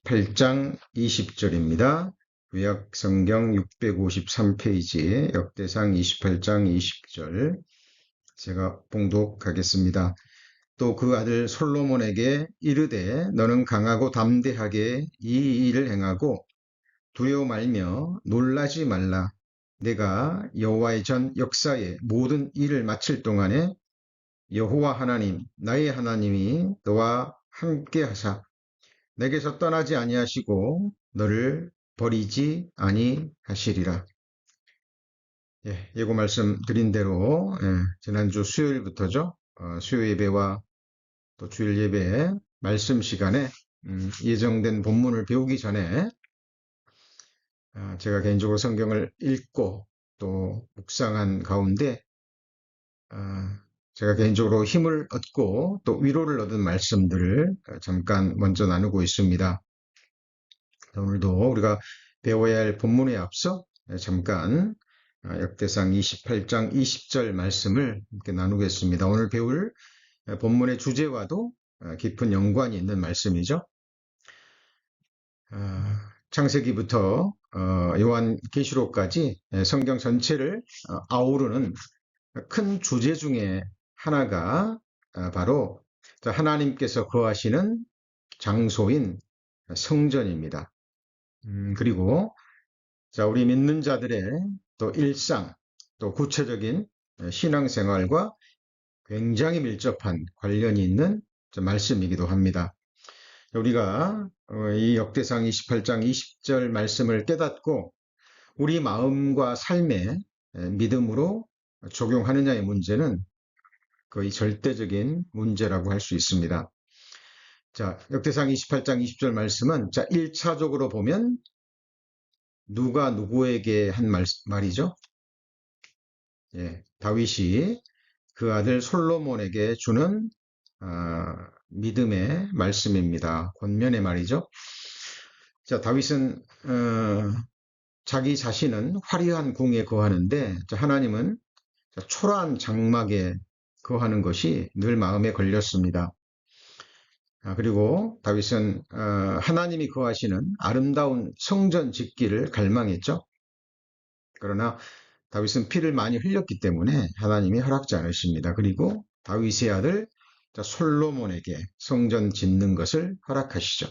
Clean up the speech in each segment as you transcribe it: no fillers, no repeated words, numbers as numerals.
28장 20절입니다. 구약성경 653페이지에 역대상 28장 20절 제가 봉독하겠습니다. 또 그 아들 솔로몬에게 이르되 너는 강하고 담대하게 이 일을 행하고 두려워 말며 놀라지 말라. 내가 여호와의 전 역사의 모든 일을 마칠 동안에 여호와 하나님 나의 하나님이 너와 함께 하사 내게서 떠나지 아니하시고 너를 버리지 아니하시리라. 예고 말씀 드린 대로 지난주 수요일부터죠. 수요 예배와 또 주일 예배 말씀 시간에 예정된 본문을 배우기 전에 제가 개인적으로 성경을 읽고 또 묵상한 가운데 제가 개인적으로 힘을 얻고 또 위로를 얻은 말씀들을 잠깐 먼저 나누고 있습니다. 오늘도 우리가 배워야 할 본문에 앞서 잠깐 역대상 28장 20절 말씀을 함께 나누겠습니다. 오늘 배울 본문의 주제와도 깊은 연관이 있는 말씀이죠. 창세기부터 요한계시록까지 성경 전체를 아우르는 큰 주제 중에 하나가 바로 하나님께서 거하시는 장소인 성전입니다. 그리고 우리 믿는 자들의 또 일상, 또 구체적인 신앙생활과 굉장히 밀접한 관련이 있는 말씀이기도 합니다. 우리가 이 역대상 28장 20절 말씀을 깨닫고 우리 마음과 삶에 믿음으로 적용하느냐의 문제는 거의 절대적인 문제라고 할 수 있습니다. 역대상 28장 20절 말씀은 1차적으로 보면 누가 누구에게 한 말이죠? 다윗이 그 아들 솔로몬에게 주는 믿음의 말씀입니다. 권면의 말이죠. 다윗은 자기 자신은 화려한 궁에 거하는데 하나님은 초라한 장막에 거하는 것이 늘 마음에 걸렸습니다. 그리고 다윗은 하나님이 거하시는 아름다운 성전 짓기를 갈망했죠. 그러나 다윗은 피를 많이 흘렸기 때문에 하나님이 허락지 않으십니다. 그리고 다윗의 아들 솔로몬에게 성전 짓는 것을 허락하시죠.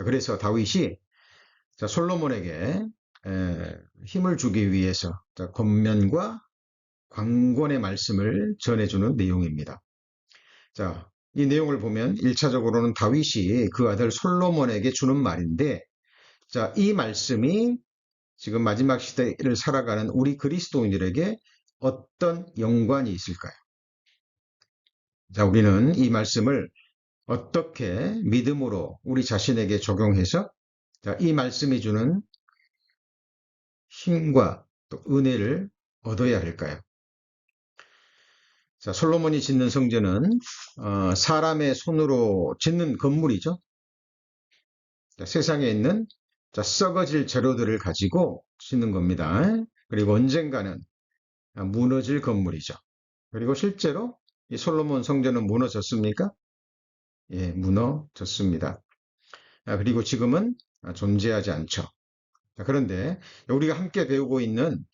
그래서 다윗이 솔로몬에게 힘을 주기 위해서 권면과 관건의 말씀을 전해주는 내용입니다. 이 내용을 보면 1차적으로는 다윗이 그 아들 솔로몬에게 주는 말인데 이 말씀이 지금 마지막 시대를 살아가는 우리 그리스도인들에게 어떤 연관이 있을까요? 우리는 이 말씀을 어떻게 믿음으로 우리 자신에게 적용해서 이 말씀이 주는 힘과 또 은혜를 얻어야 할까요? 솔로몬이 짓는 성전은 사람의 손으로 짓는 건물이죠. 세상에 있는 썩어질 재료들을 가지고 짓는 겁니다. 그리고 언젠가는 무너질 건물이죠. 그리고 실제로 이 솔로몬 성전은 무너졌습니까? 예, 무너졌습니다. 그리고 지금은 존재하지 않죠. 그런데 우리가 함께 배우고 있는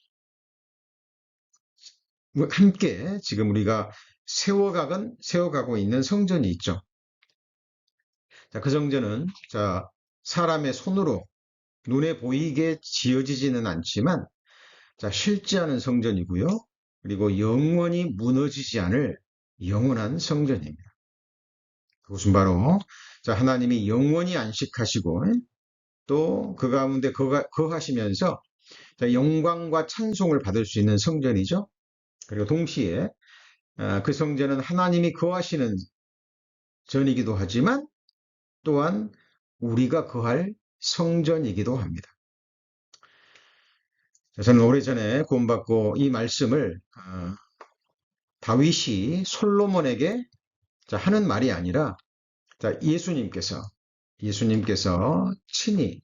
함께 지금 우리가 세워가고 있는 성전이 있죠. 그 성전은 사람의 손으로 눈에 보이게 지어지지는 않지만 실제하는 성전이고요. 그리고 영원히 무너지지 않을 영원한 성전입니다. 그것은 바로 하나님이 영원히 안식하시고 또 그 가운데 거하시면서 영광과 찬송을 받을 수 있는 성전이죠. 그리고 동시에 그 성전은 하나님이 거하시는 전이기도 하지만 또한 우리가 거할 성전이기도 합니다. 저는 오래전에 구원받고 이 말씀을 다윗이 솔로몬에게 하는 말이 아니라 예수님께서 친히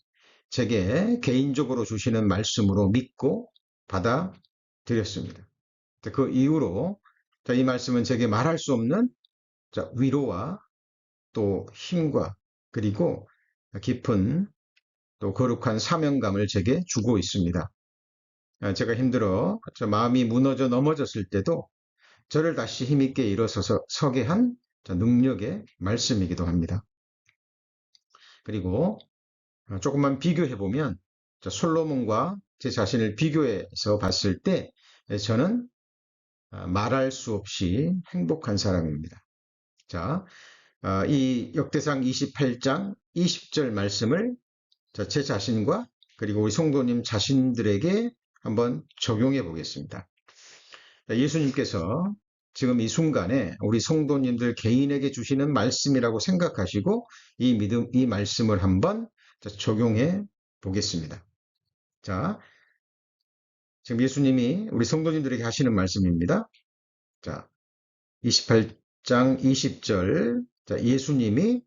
제게 개인적으로 주시는 말씀으로 믿고 받아들였습니다. 그 이후로 이 말씀은 제게 말할 수 없는 위로와 또 힘과 그리고 깊은 또 거룩한 사명감을 제게 주고 있습니다. 제가 힘들어 저 마음이 무너져 넘어졌을 때도 저를 다시 힘있게 일어서서 서게 한 능력의 말씀이기도 합니다. 그리고 조금만 비교해 보면 솔로몬과 제 자신을 비교해서 봤을 때 저는 말할 수 없이 행복한 사람입니다. 자, 이 역대상 28장 20절 말씀을 제 자신과 그리고 우리 성도님 자신들에게 한번 적용해 보겠습니다. 예수님께서 지금 이 순간에 우리 성도님들 개인에게 주시는 말씀이라고 생각하시고 이 말씀을 한번 적용해 보겠습니다. 자, 지금 예수님이 우리 성도님들에게 하시는 말씀입니다. 자, 28장 20절. 자, 예수님이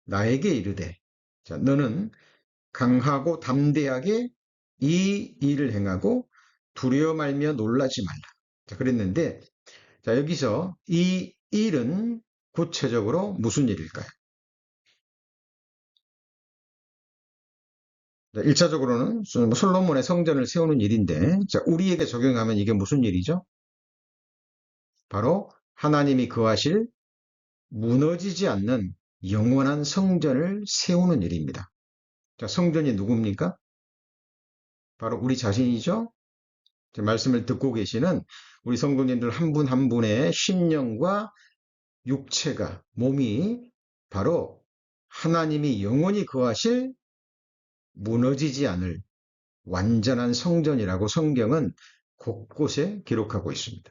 나에게 이르되, 자, 너는 강하고 담대하게 이 일을 행하고 두려워 말며 놀라지 말라. 자, 그랬는데, 자, 여기서 이 일은 구체적으로 무슨 일일까요? 1차적으로는 솔로몬의 성전을 세우는 일인데, 자, 우리에게 적용하면 이게 무슨 일이죠? 바로 하나님이 거하실 무너지지 않는 영원한 성전을 세우는 일입니다. 자, 성전이 누굽니까? 바로 우리 자신이죠? 말씀을 듣고 계시는 우리 성도님들 한 분 한 분의 심령과 육체가, 몸이 바로 하나님이 영원히 거하실 무너지지 않을 완전한 성전이라고 성경은 곳곳에 기록하고 있습니다.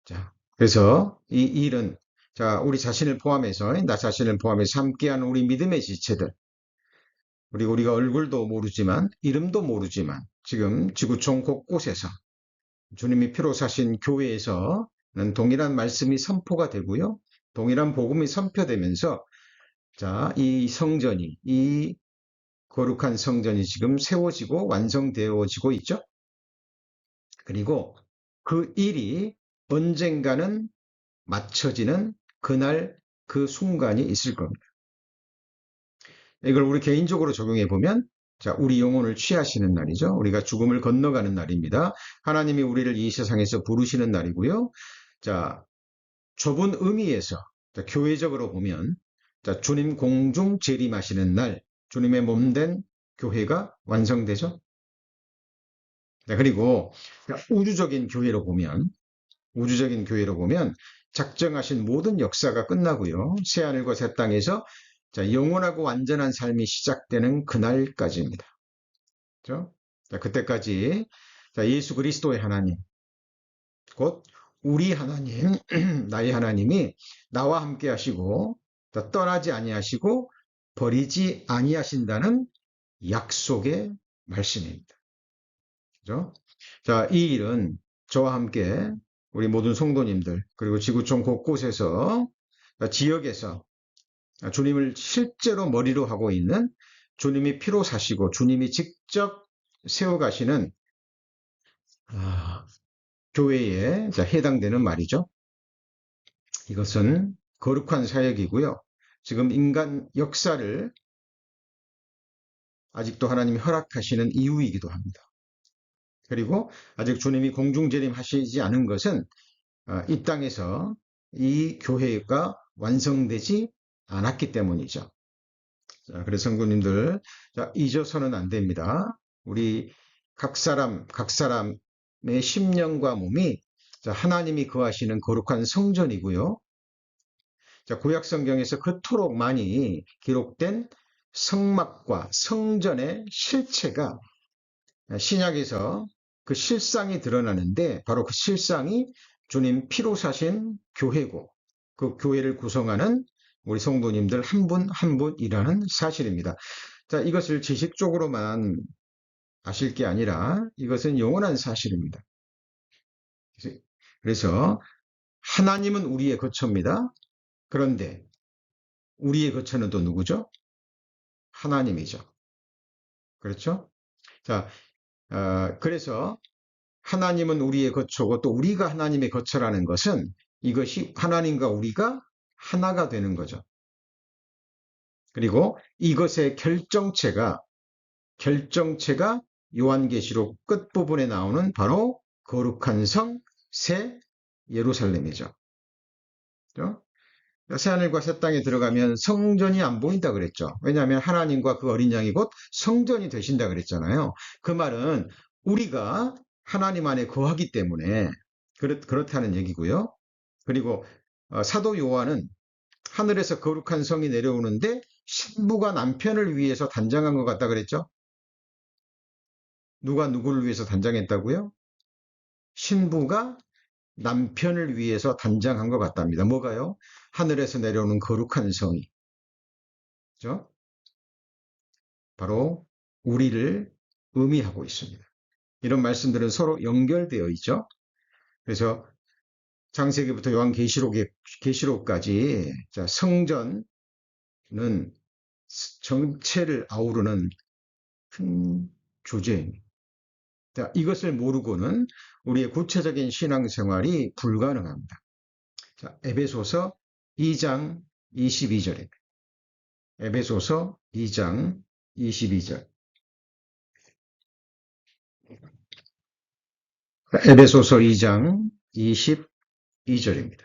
자, 그래서 이 일은 자, 우리 자신을 포함해서 나 자신을 포함해서 함께하는 우리 믿음의 지체들 그리고 우리가 얼굴도 모르지만 이름도 모르지만 지금 지구촌 곳곳에서 주님이 피로 사신 교회에서는 동일한 말씀이 선포가 되고요. 동일한 복음이 선포되면서 자, 이 성전이 이 거룩한 성전이 지금 세워지고 완성되어지고 있죠. 그리고 그 일이 언젠가는 맞춰지는 그날 그 순간이 있을 겁니다. 이걸 우리 개인적으로 적용해 보면 자, 우리 영혼을 취하시는 날이죠. 우리가 죽음을 건너가는 날입니다. 하나님이 우리를 이 세상에서 부르시는 날이고요. 자, 좁은 의미에서 자, 교회적으로 보면 자, 주님 공중 재림하시는 날 주님의 몸된 교회가 완성되죠. 자, 그리고 우주적인 교회로 보면 작정하신 모든 역사가 끝나고요. 새하늘과 새 땅에서 자, 영원하고 완전한 삶이 시작되는 그날까지입니다. 그렇죠? 자, 그때까지 자, 예수 그리스도의 하나님, 곧 우리 하나님, 나의 하나님이 나와 함께 하시고 자, 떠나지 아니하시고 버리지 아니하신다는 약속의 말씀입니다. 그렇죠? 자, 이 일은 저와 함께 우리 모든 성도님들 그리고 지구촌 곳곳에서 지역에서 주님을 실제로 머리로 하고 있는 주님이 피로 사시고 주님이 직접 세워가시는 교회에 해당되는 말이죠. 이것은 거룩한 사역이고요. 지금 인간 역사를 아직도 하나님이 허락하시는 이유이기도 합니다. 그리고 아직 주님이 공중재림하시지 않은 것은 이 땅에서 이 교회가 완성되지 않았기 때문이죠. 자, 그래서 성도님들 잊어서는 안 됩니다. 우리 각 사람의 심령과 몸이 하나님이 거하시는 거룩한 성전이고요. 자, 구약 성경에서 그토록 많이 기록된 성막과 성전의 실체가 신약에서 그 실상이 드러나는데 바로 그 실상이 주님 피로 사신 교회고 그 교회를 구성하는 우리 성도님들 한 분 한 분이라는 사실입니다. 자, 이것을 지식적으로만 아실 게 아니라 이것은 영원한 사실입니다. 그래서 하나님은 우리의 거처입니다. 그런데 우리의 거처는 또 누구죠? 하나님이죠. 그렇죠? 자, 그래서 하나님은 우리의 거처고 또 우리가 하나님의 거처라는 것은 이것이 하나님과 우리가 하나가 되는 거죠. 그리고 이것의 결정체가 요한계시록 끝부분에 나오는 바로 거룩한 성 새 예루살렘이죠. 그죠? 새하늘과 새 땅에 들어가면 성전이 안 보인다 그랬죠. 왜냐하면 하나님과 그 어린 양이 곧 성전이 되신다 그랬잖아요. 그 말은 우리가 하나님 안에 거하기 때문에 그렇다는 얘기고요. 그리고 사도 요한은 하늘에서 거룩한 성이 내려오는데 신부가 남편을 위해서 단장한 것 같다 그랬죠. 누가 누구를 위해서 단장했다고요? 신부가 남편을 위해서 단장한 것 같답니다. 뭐가요? 하늘에서 내려오는 거룩한 성이. 그죠? 바로 우리를 의미하고 있습니다. 이런 말씀들은 서로 연결되어 있죠. 그래서 창세기부터 계시록까지 성전은 정체를 아우르는 큰 조제입니다. 이것을 모르고는 우리의 구체적인 신앙생활이 불가능합니다. 자, 에베소서 2장 22절입니다. 에베소서 2장 22절. 에베소서 2장 22절입니다.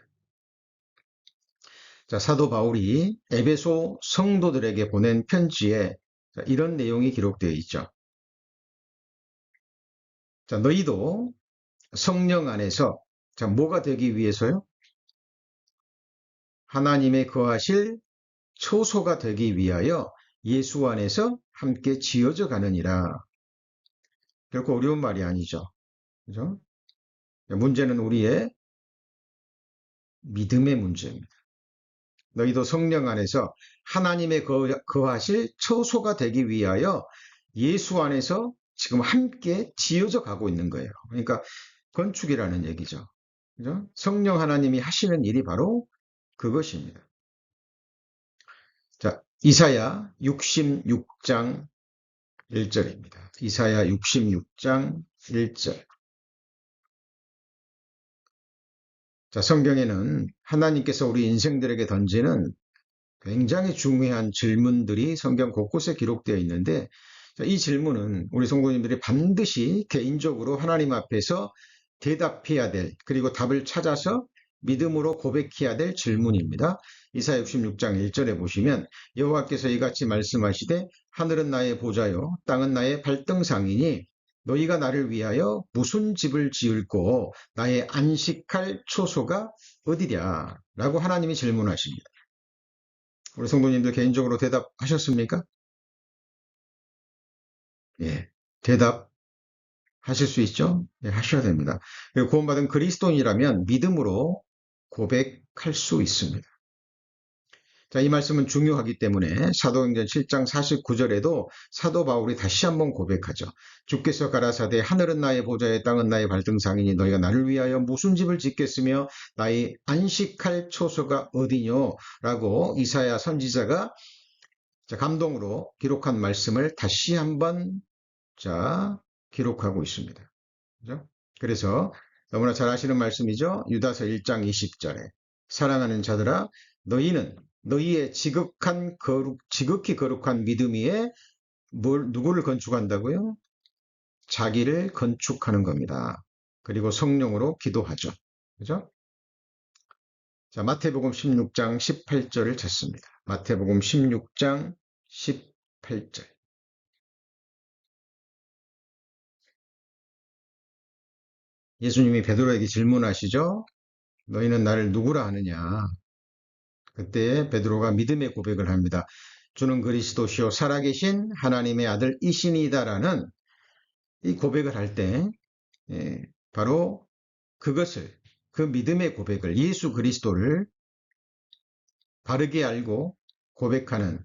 자, 사도 바울이 에베소 성도들에게 보낸 편지에 이런 내용이 기록되어 있죠. 자, 너희도 성령 안에서 뭐가 되기 위해서요? 하나님의 거하실 초소가 되기 위하여 예수 안에서 함께 지어져 가느니라. 결코 어려운 말이 아니죠. 그죠? 문제는 우리의 믿음의 문제입니다. 너희도 성령 안에서 하나님의 거하실 처소가 되기 위하여 예수 안에서 지금 함께 지어져 가고 있는 거예요. 그러니까 건축이라는 얘기죠. 그죠? 성령 하나님이 하시는 일이 바로 그것입니다. 자, 이사야 66장 1절입니다. 이사야 66장 1절. 자, 성경에는 하나님께서 우리 인생들에게 던지는 굉장히 중요한 질문들이 성경 곳곳에 기록되어 있는데, 이 질문은 우리 성도님들이 반드시 개인적으로 하나님 앞에서 대답해야 될, 그리고 답을 찾아서 믿음으로 고백해야 될 질문입니다. 이사야 66장 1절에 보시면 여호와께서 이같이 말씀하시되 하늘은 나의 보좌요 땅은 나의 발등상이니 너희가 나를 위하여 무슨 집을 지을꼬 나의 안식할 초소가 어디랴 라고 하나님이 질문하십니다. 우리 성도님들 개인적으로 대답하셨습니까? 예, 대답하실 수 있죠? 예, 하셔야 됩니다. 구원받은 그리스도인이라면 믿음으로 고백할 수 있습니다. 자, 이 말씀은 중요하기 때문에 사도행전 7장 49절에도 사도 바울이 다시 한번 고백하죠. 주께서 가라사대 하늘은 나의 보좌에 땅은 나의 발등상이니 너희가 나를 위하여 무슨 집을 짓겠으며 나의 안식할 초소가 어디뇨? 라고 이사야 선지자가 감동으로 기록한 말씀을 다시 한번 기록하고 있습니다. 그죠? 그래서 너무나 잘 아시는 말씀이죠. 유다서 1장 20절에 사랑하는 자들아 너희는 너희의 지극히 거룩한 믿음 위에 누구를 건축한다고요? 자기를 건축하는 겁니다. 그리고 성령으로 기도하죠. 그죠? 자, 마태복음 16장 18절을 찾습니다. 마태복음 16장 18절. 예수님이 베드로에게 질문하시죠. 너희는 나를 누구라 하느냐? 그때 베드로가 믿음의 고백을 합니다. 주는 그리스도시요 살아계신 하나님의 아들이시니다라는 이 고백을 할 때 바로 그것을 그 믿음의 고백을 예수 그리스도를 바르게 알고 고백하는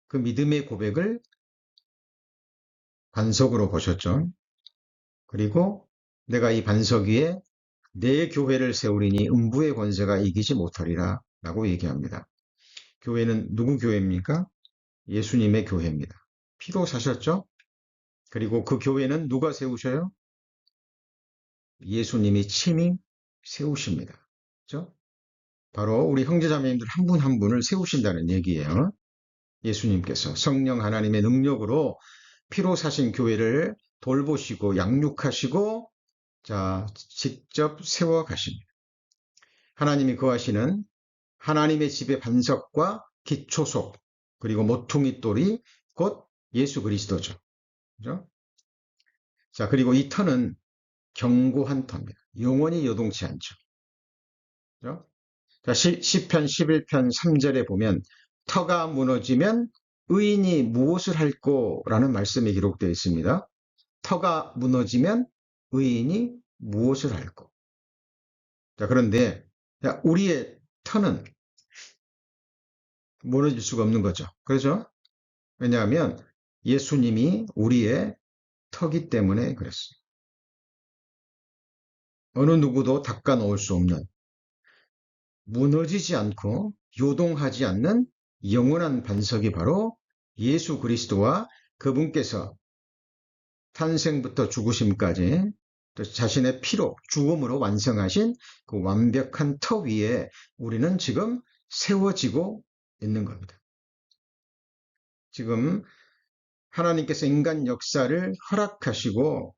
그 믿음의 고백을 반석으로 보셨죠. 그리고 내가 이 반석 위에 내 교회를 세우리니 음부의 권세가 이기지 못하리라 라고 얘기합니다. 교회는 누구 교회입니까? 예수님의 교회입니다. 피로 사셨죠? 그리고 그 교회는 누가 세우셔요? 예수님이 친히 세우십니다. 그렇죠? 바로 우리 형제자매님들 한 분 한 분을 세우신다는 얘기예요. 예수님께서 성령 하나님의 능력으로 피로 사신 교회를 돌보시고 양육하시고 자, 직접 세워 가십니다. 하나님이 거하시는 하나님의 집의 반석과 기초속 그리고 모퉁이 돌이 곧 예수 그리스도죠. 그죠? 자, 그리고 이 터는 견고한 터입니다. 영원히 요동치 않죠. 그죠? 자, 시편 11편 3절에 보면 터가 무너지면 의인이 무엇을 할꼬라는 말씀이 기록되어 있습니다. 터가 무너지면 의인이 무엇을 할꼬. 자, 그런데 우리의 터는 무너질 수가 없는 거죠. 그렇죠? 왜냐하면 예수님이 우리의 터기 때문에 그랬어요. 어느 누구도 닦아 놓을 수 없는 무너지지 않고 요동하지 않는 영원한 반석이 바로 예수 그리스도와 그분께서 탄생부터 죽으심까지 또 자신의 피로 죽음으로 완성하신 그 완벽한 터 위에 우리는 지금 세워지고 있는 겁니다. 지금 하나님께서 인간 역사를 허락하시고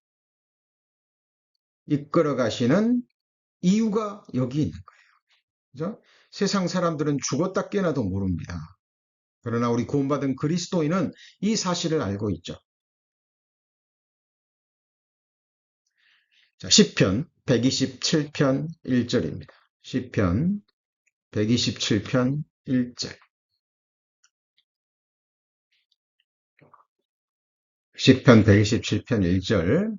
이끌어 가시는 이유가 여기 있는 거예요. 그죠? 세상 사람들은 죽었다 깨어나도 모릅니다. 그러나 우리 구원받은 그리스도인은 이 사실을 알고 있죠. 자, 시편 127편 1절입니다. 시편 127편 1절. 시편 127편 1절.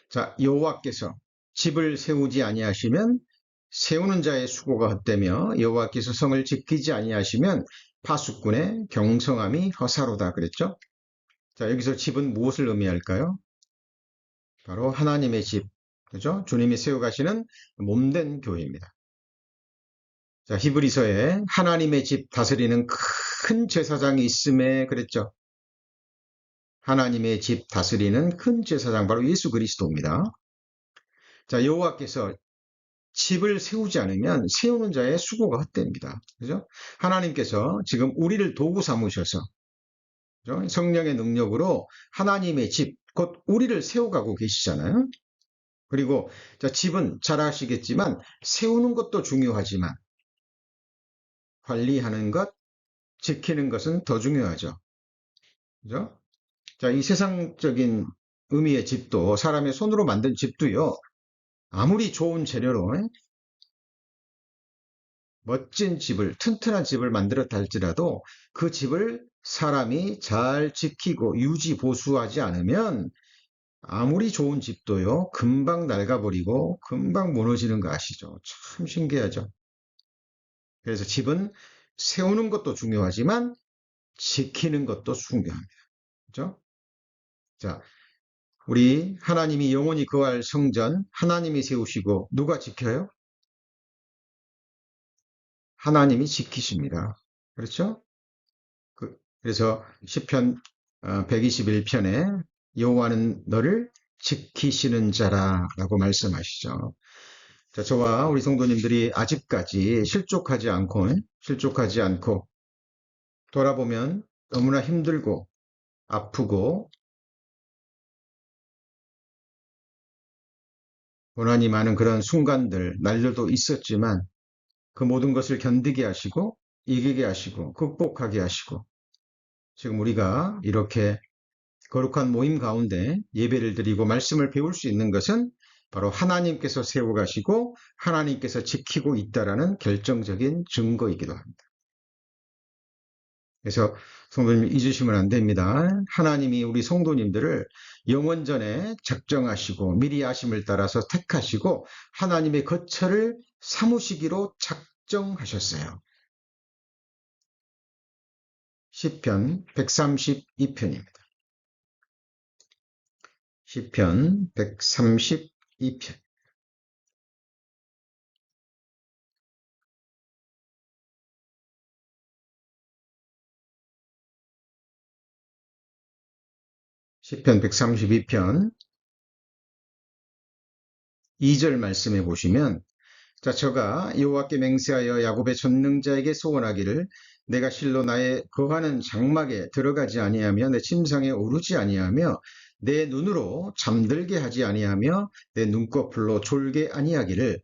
자, 여호와께서 집을 세우지 아니하시면 세우는 자의 수고가 헛되며 여호와께서 성을 지키지 아니하시면 파수꾼의 경성함이 허사로다 그랬죠? 자, 여기서 집은 무엇을 의미할까요? 바로 하나님의 집, 그죠? 주님이 세워가시는 몸된 교회입니다. 자, 히브리서에 하나님의 집 다스리는 큰 제사장이 있음에 그랬죠? 하나님의 집 다스리는 큰 제사장 바로 예수 그리스도입니다. 자, 여호와께서 집을 세우지 않으면 세우는 자의 수고가 헛됩니다. 그죠? 하나님께서 지금 우리를 도구 삼으셔서 그죠? 성령의 능력으로 하나님의 집, 곧 우리를 세워가고 계시잖아요. 그리고 자, 집은 잘 아시겠지만 세우는 것도 중요하지만 관리하는 것, 지키는 것은 더 중요하죠. 그죠? 자, 이 세상적인 의미의 집도 사람의 손으로 만든 집도요. 아무리 좋은 재료로 멋진 집을, 튼튼한 집을 만들었다 할지라도 그 집을 사람이 잘 지키고 유지 보수하지 않으면 아무리 좋은 집도요, 금방 낡아버리고 금방 무너지는 거 아시죠? 참 신기하죠? 그래서 집은 세우는 것도 중요하지만 지키는 것도 중요합니다. 그죠? 자, 우리 하나님이 영원히 거할 성전 하나님이 세우시고 누가 지켜요? 하나님이 지키십니다. 그렇죠? 그래서 시편 121편에 여호와는 너를 지키시는 자라라고 말씀하시죠. 자, 저와 우리 성도님들이 아직까지 실족하지 않고 돌아보면 너무나 힘들고 아프고 고난이 많은 그런 순간들, 날들도 있었지만 그 모든 것을 견디게 하시고 이기게 하시고 극복하게 하시고 지금 우리가 이렇게 거룩한 모임 가운데 예배를 드리고 말씀을 배울 수 있는 것은 바로 하나님께서 세워가시고 하나님께서 지키고 있다라는 결정적인 증거이기도 합니다. 그래서 성도님 잊으시면 안 됩니다. 하나님이 우리 성도님들을 영원전에 작정하시고 미리 아심을 따라서 택하시고 하나님의 거처를 삼으시기로 작정하셨어요. 시편 132편입니다. 시편 132편. 시편 132편 2절 말씀해 보시면 자, 저가 여호와께 맹세하여 야곱의 전능자에게 소원하기를 내가 실로 나의 거하는 장막에 들어가지 아니하며 내 침상에 오르지 아니하며 내 눈으로 잠들게 하지 아니하며 내 눈꺼풀로 졸게 아니하기를.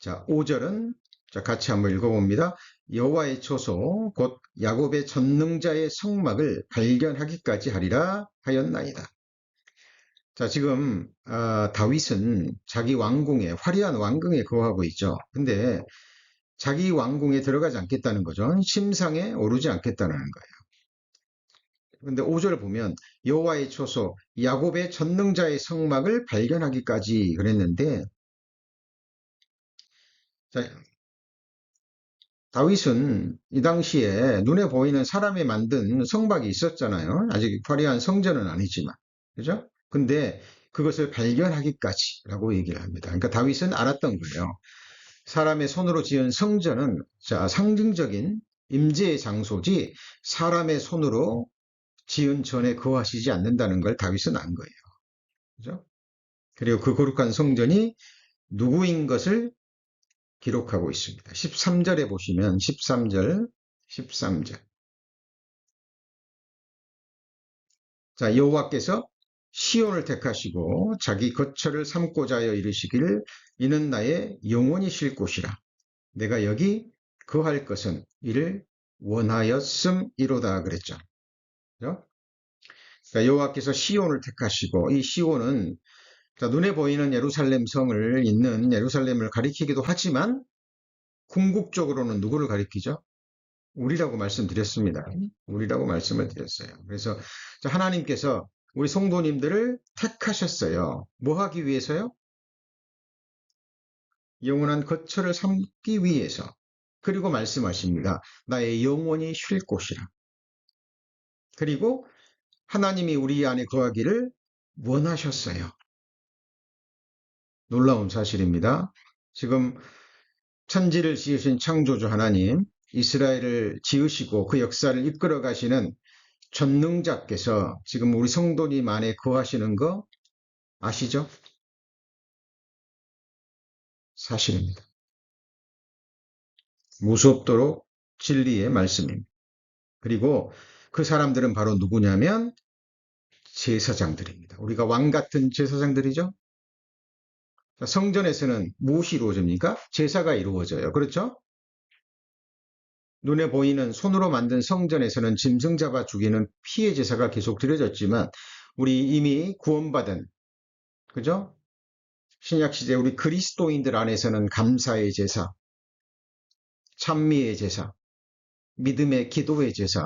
자, 5절은 자, 같이 한번 읽어봅니다. 여호와의 초소 곧 야곱의 전능자의 성막을 발견하기까지 하리라 하였나이다. 자, 지금 다윗은 자기 왕궁에 화려한 왕궁에 거하고 있죠. 근데 자기 왕궁에 들어가지 않겠다는 거죠. 침상에 오르지 않겠다는 거예요. 근데 5절 보면 여호와의 초소 야곱의 전능자의 성막을 발견하기까지 그랬는데, 자, 다윗은 이 당시에 눈에 보이는 사람이 만든 성막이 있었잖아요. 아직 화려한 성전은 아니지만. 그죠? 근데 그것을 발견하기까지라고 얘기를 합니다. 그러니까 다윗은 알았던 거예요. 사람의 손으로 지은 성전은 자, 상징적인 임재의 장소지 사람의 손으로 지은 전에 거하시지 않는다는 걸 다윗은 안 거예요. 그죠? 그리고 그 거룩한 성전이 누구인 것을 기록하고 있습니다. 13절에 보시면 13절. 자, 여호와께서 시온을 택하시고 자기 거처를 삼고자 하여 이르시기를 이는 나의 영원히 쉴 곳이라. 내가 여기 거할 것은 이를 원하였음이로다 그랬죠. 그죠? 그러니까 여호와께서 시온을 택하시고 이 시온은 자, 눈에 보이는 예루살렘 성을 있는 예루살렘을 가리키기도 하지만 궁극적으로는 누구를 가리키죠? 우리라고 말씀드렸습니다. 우리라고 말씀을 드렸어요. 그래서 하나님께서 우리 성도님들을 택하셨어요. 뭐 하기 위해서요? 영원한 거처를 삼기 위해서. 그리고 말씀하십니다. 나의 영혼이 쉴 곳이라. 그리고 하나님이 우리 안에 거하기를 원하셨어요. 놀라운 사실입니다. 지금 천지를 지으신 창조주 하나님, 이스라엘을 지으시고 그 역사를 이끌어 가시는 전능자께서 지금 우리 성도님 안에 거하시는 거 아시죠? 사실입니다. 무섭도록 진리의 말씀입니다. 그리고 그 사람들은 바로 누구냐면 제사장들입니다. 우리가 왕 같은 제사장들이죠? 성전에서는 무엇이 이루어집니까? 제사가 이루어져요. 그렇죠? 눈에 보이는 손으로 만든 성전에서는 짐승 잡아 죽이는 피의 제사가 계속 드려졌지만 우리 이미 구원받은 그죠? 신약시대 우리 그리스도인들 안에서는 감사의 제사, 찬미의 제사, 믿음의 기도의 제사,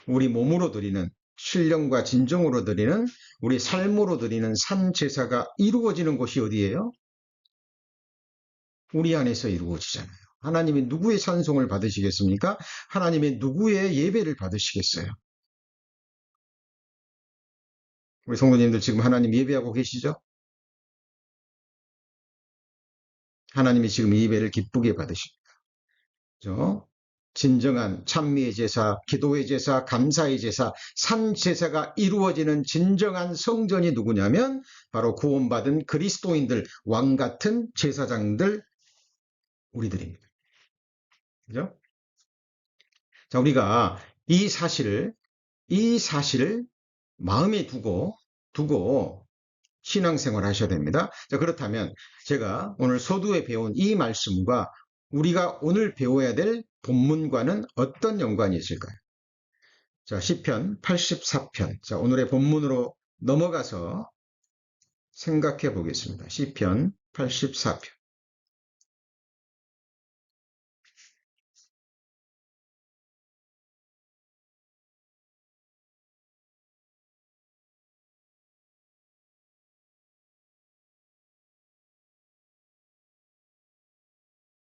우리 몸으로 드리는 신령과 진정으로 드리는 우리 삶으로 드리는 산 제사가 이루어지는 곳이 어디예요? 우리 안에서 이루어지잖아요. 하나님이 누구의 찬송을 받으시겠습니까? 하나님의 누구의 예배를 받으시겠어요? 우리 성도님들 지금 하나님 예배하고 계시죠? 하나님이 지금 이 예배를 기쁘게 받으십니다. 진정한 찬미의 제사, 기도의 제사, 감사의 제사, 산 제사가 이루어지는 진정한 성전이 누구냐면 바로 구원받은 그리스도인들, 왕 같은 제사장들 우리들입니다. 그죠? 자, 우리가 이 사실을 마음에 두고 신앙생활 하셔야 됩니다. 자, 그렇다면 제가 오늘 서두에 배운 이 말씀과 우리가 오늘 배워야 될 본문과는 어떤 연관이 있을까요? 자, 시편 84편. 자, 오늘의 본문으로 넘어가서 생각해 보겠습니다. 시편 84편.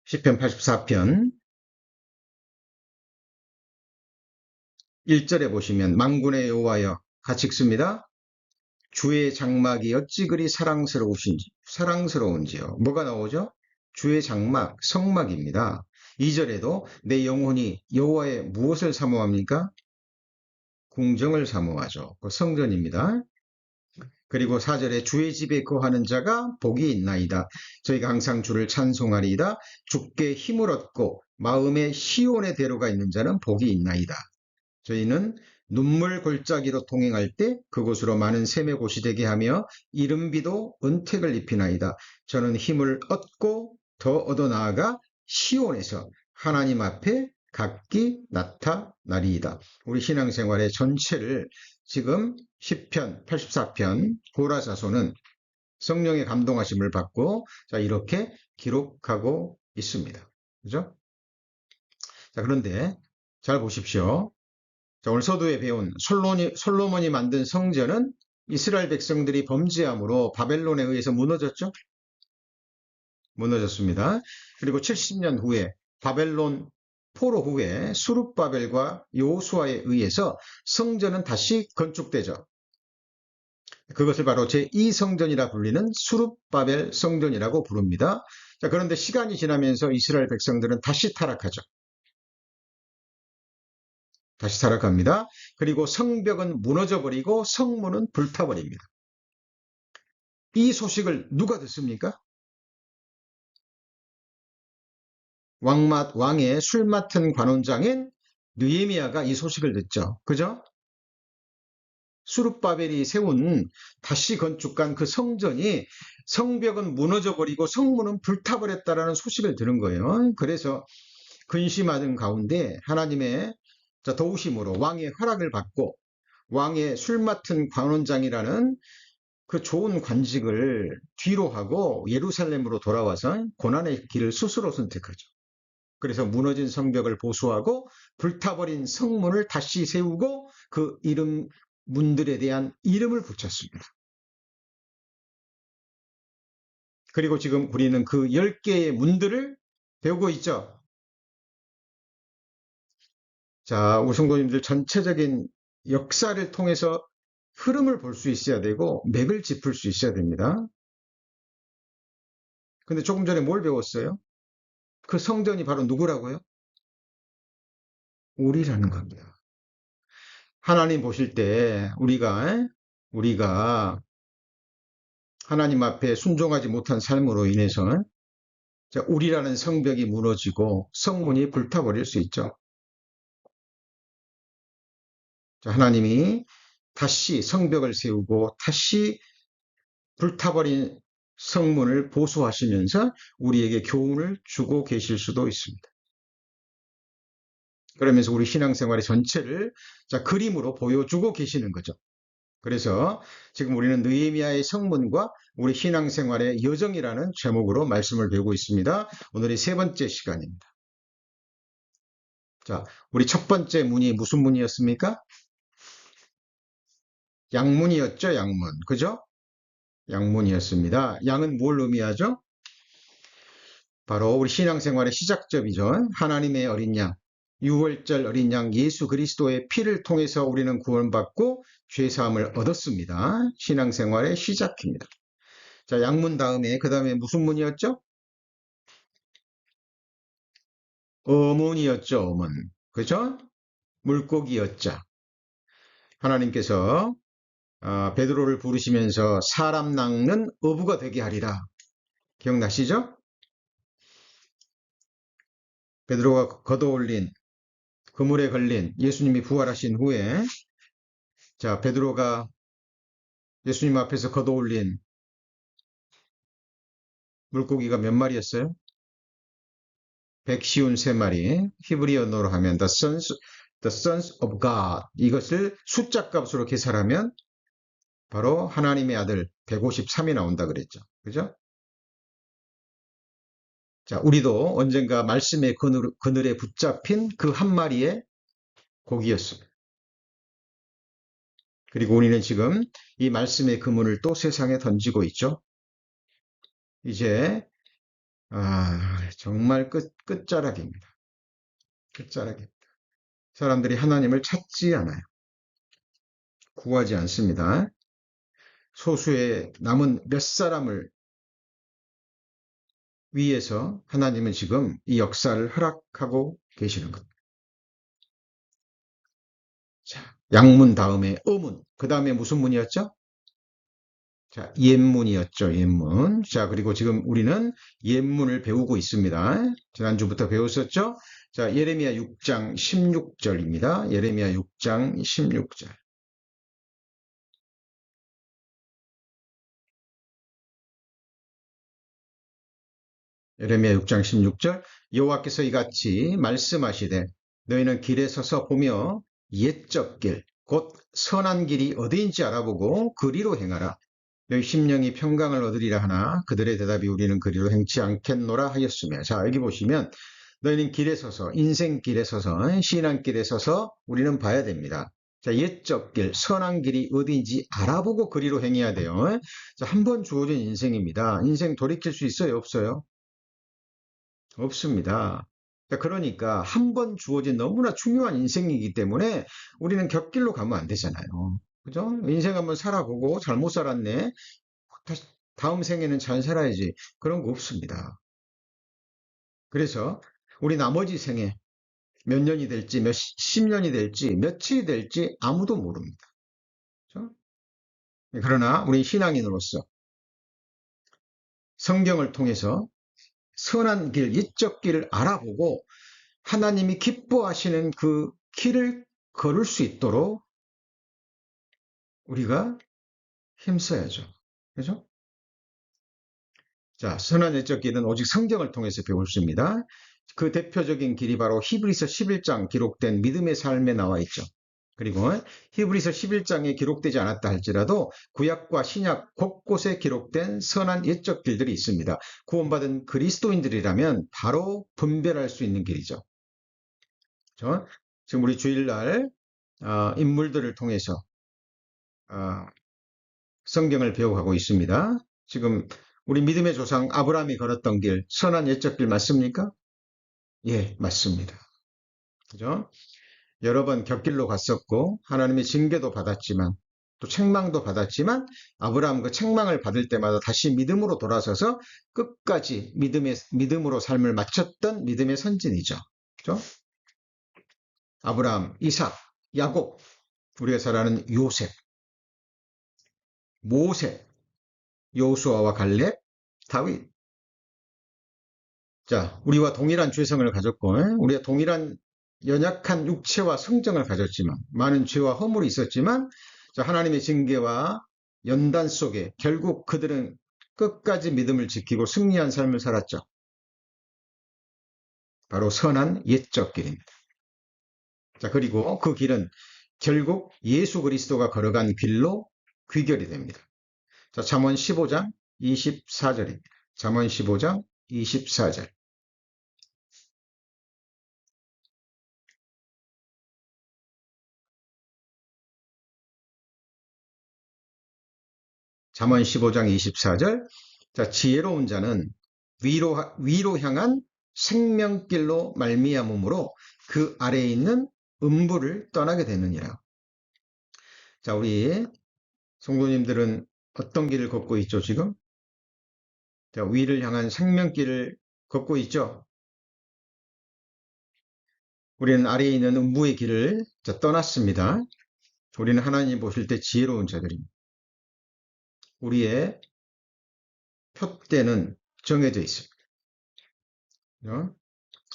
시편 84편 1절에 보시면 만군의 여호와여 같이 읽습니다. 주의 장막이 어찌 그리 사랑스러운지요. 뭐가 나오죠? 주의 장막, 성막입니다. 2절에도 내 영혼이 여호와의 무엇을 사모합니까? 궁정을 사모하죠. 그 성전입니다. 그리고 4절에 주의 집에 거하는 자가 복이 있나이다. 저희가 항상 주를 찬송하리이다. 주께 힘을 얻고 마음의 시온의 대로가 있는 자는 복이 있나이다. 저희는 눈물 골짜기로 통행할 때 그곳으로 많은 샘의 곳이 되게 하며 이른비도 은택을 입히나이다. 저는 힘을 얻고 더 얻어 나아가 시온에서 하나님 앞에 각기 나타나리이다. 우리 신앙생활의 전체를 지금 10편, 84편 고라사서는 성령의 감동하심을 받고 자 이렇게 기록하고 있습니다. 그죠? 자 그런데 잘 보십시오. 자, 오늘 서두에 배운 솔로몬이 만든 성전은 이스라엘 백성들이 범죄함으로 바벨론에 의해서 무너졌죠? 무너졌습니다. 그리고 70년 후에 바벨론 포로 후에 수룹바벨과 여호수아에 의해서 성전은 다시 건축되죠. 그것을 바로 제2성전이라 불리는 수룹바벨 성전이라고 부릅니다. 자, 그런데 시간이 지나면서 이스라엘 백성들은 다시 타락하죠. 다시 타락합니다. 그리고 성벽은 무너져 버리고 성문은 불타버립니다. 이 소식을 누가 듣습니까? 왕의 술 맡은 관원장인 느헤미야가 이 소식을 듣죠. 그죠? 수룹바벨이 세운 다시 건축한 그 성전이 성벽은 무너져 버리고 성문은 불타버렸다라는 소식을 들은 거예요. 그래서 근심하는 가운데 하나님의 도우심으로 왕의 허락을 받고 왕의 술 맡은 관원장이라는 그 좋은 관직을 뒤로 하고 예루살렘으로 돌아와서 고난의 길을 스스로 선택하죠. 그래서 무너진 성벽을 보수하고 불타버린 성문을 다시 세우고 그 문들에 대한 이름을 붙였습니다. 그리고 지금 우리는 그 10개의 문들을 배우고 있죠. 자, 우리 성도님들 전체적인 역사를 통해서 흐름을 볼 수 있어야 되고 맥을 짚을 수 있어야 됩니다. 근데 조금 전에 뭘 배웠어요? 그 성전이 바로 누구라고요? 우리라는 겁니다. 하나님 보실 때 우리가 하나님 앞에 순종하지 못한 삶으로 인해서 우리라는 성벽이 무너지고 성문이 불타버릴 수 있죠. 하나님이 다시 성벽을 세우고 다시 불타버린 성문을 보수하시면서 우리에게 교훈을 주고 계실 수도 있습니다. 그러면서 우리 신앙생활의 전체를 그림으로 보여주고 계시는 거죠. 그래서 지금 우리는 느헤미야의 성문과 우리 신앙생활의 여정이라는 제목으로 말씀을 배우고 있습니다. 오늘이 세 번째 시간입니다. 자, 우리 첫 번째 문이 무슨 문이었습니까? 양문이었죠, 양문. 그죠? 양문이었습니다. 양은 뭘 의미하죠? 바로 우리 신앙생활의 시작점이죠. 하나님의 어린 양, 유월절 어린 양 예수 그리스도의 피를 통해서 우리는 구원받고 죄사함을 얻었습니다. 신앙생활의 시작입니다. 자, 양문 다음에 그 다음에 무슨 문이었죠? 어문이었죠, 어문. 그죠? 물고기였죠. 하나님께서 베드로를 부르시면서 사람 낚는 어부가 되게 하리라. 기억나시죠? 베드로가 걷어올린 그물에 걸린 예수님이 부활하신 후에 베드로가 예수님 앞에서 걷어올린 물고기가 몇 마리였어요? 153마리. 히브리어로 하면 the sons of God. 이것을 숫자 값으로 계산하면 바로 하나님의 아들 153이 나온다 그랬죠. 그죠? 자, 우리도 언젠가 말씀의 그늘에 붙잡힌 그 한 마리의 고기였습니다. 그리고 우리는 지금 이 말씀의 그물을 또 세상에 던지고 있죠. 이제 정말 끝자락입니다. 끝자락입니다. 사람들이 하나님을 찾지 않아요. 구하지 않습니다. 소수의 남은 몇 사람을 위해서 하나님은 지금 이 역사를 허락하고 계시는 겁니다. 자, 양문 다음에 어문, 그 다음에 무슨 문이었죠? 자, 옛문이었죠, 옛문. 자, 그리고 지금 우리는 옛문을 배우고 있습니다. 지난주부터 배웠었죠? 자, 예레미야 6장 16절입니다. 예레미야 6장 16절. 예레미야 6장 16절. 여호와께서 이같이 말씀하시되 너희는 길에 서서 보며 옛적 길, 곧 선한 길이 어디인지 알아보고 그리로 행하라. 너희 심령이 평강을 얻으리라 하나 그들의 대답이 우리는 그리로 행치 않겠노라 하였으며. 자, 여기 보시면 너희는 길에 서서, 인생길에 서서, 신앙길에 서서 우리는 봐야 됩니다. 자, 옛적 길, 선한 길이 어디인지 알아보고 그리로 행해야 돼요. 자, 한 번 주어진 인생입니다. 인생 돌이킬 수 있어요, 없어요? 없습니다. 자, 그러니까 한 번 주어진 너무나 중요한 인생이기 때문에 우리는 곁길로 가면 안 되잖아요. 그죠? 인생 한번 살아보고 잘못 살았네. 다음 생에는 잘 살아야지. 그런 거 없습니다. 그래서 우리 나머지 생에 몇 년이 될지, 몇 십 년이 될지, 며칠이 될지 아무도 모릅니다. 그렇죠? 그러나 우리 신앙인으로서 성경을 통해서 선한 길, 옛적 길을 알아보고 하나님이 기뻐하시는 그 길을 걸을 수 있도록 우리가 힘써야죠. 그죠? 자, 선한 옛적 길은 오직 성경을 통해서 배울 수 있습니다. 그 대표적인 길이 바로 히브리서 11장 기록된 믿음의 삶에 나와 있죠. 그리고 히브리서 11장에 기록되지 않았다 할지라도 구약과 신약 곳곳에 기록된 선한 옛적 길들이 있습니다. 구원받은 그리스도인들이라면 바로 분별할 수 있는 길이죠. 그렇죠? 지금 우리 주일날 인물들을 통해서 성경을 배워가고 있습니다. 지금 우리 믿음의 조상 아브라함이 걸었던 길, 선한 옛적 길 맞습니까? 예, 맞습니다. 그죠? 여러 번 곁길로 갔었고 하나님의 징계도 받았지만 또 책망도 받았지만 아브라함 그 책망을 받을 때마다 다시 믿음으로 돌아서서 끝까지 믿음으로 삶을 마쳤던 믿음의 선진이죠. 그죠? 아브라함, 이삭, 야곱, 우리가 잘 아는 요셉, 모세, 여호수아와 갈렙, 다윗. 자, 우리와 동일한 죄성을 가졌고 우리가 동일한 연약한 육체와 성정을 가졌지만 많은 죄와 허물이 있었지만 자, 하나님의 징계와 연단 속에 결국 그들은 끝까지 믿음을 지키고 승리한 삶을 살았죠. 바로 선한 옛적 길입니다. 자, 그리고 그 길은 결국 예수 그리스도가 걸어간 길로 귀결이 됩니다. 자, 잠언 15장 24절입니다. 잠언 15장 24절. 잠언 15장 24절. 자, 지혜로운 자는 위로 향한 생명길로 말미암음으로 그 아래에 있는 음부를 떠나게 되느니라. 자, 우리 성도님들은 어떤 길을 걷고 있죠, 지금? 자, 위를 향한 생명길을 걷고 있죠? 우리는 아래에 있는 음부의 길을 떠났습니다. 우리는 하나님 보실 때 지혜로운 자들입니다. 우리의 표대는 정해져 있습니다.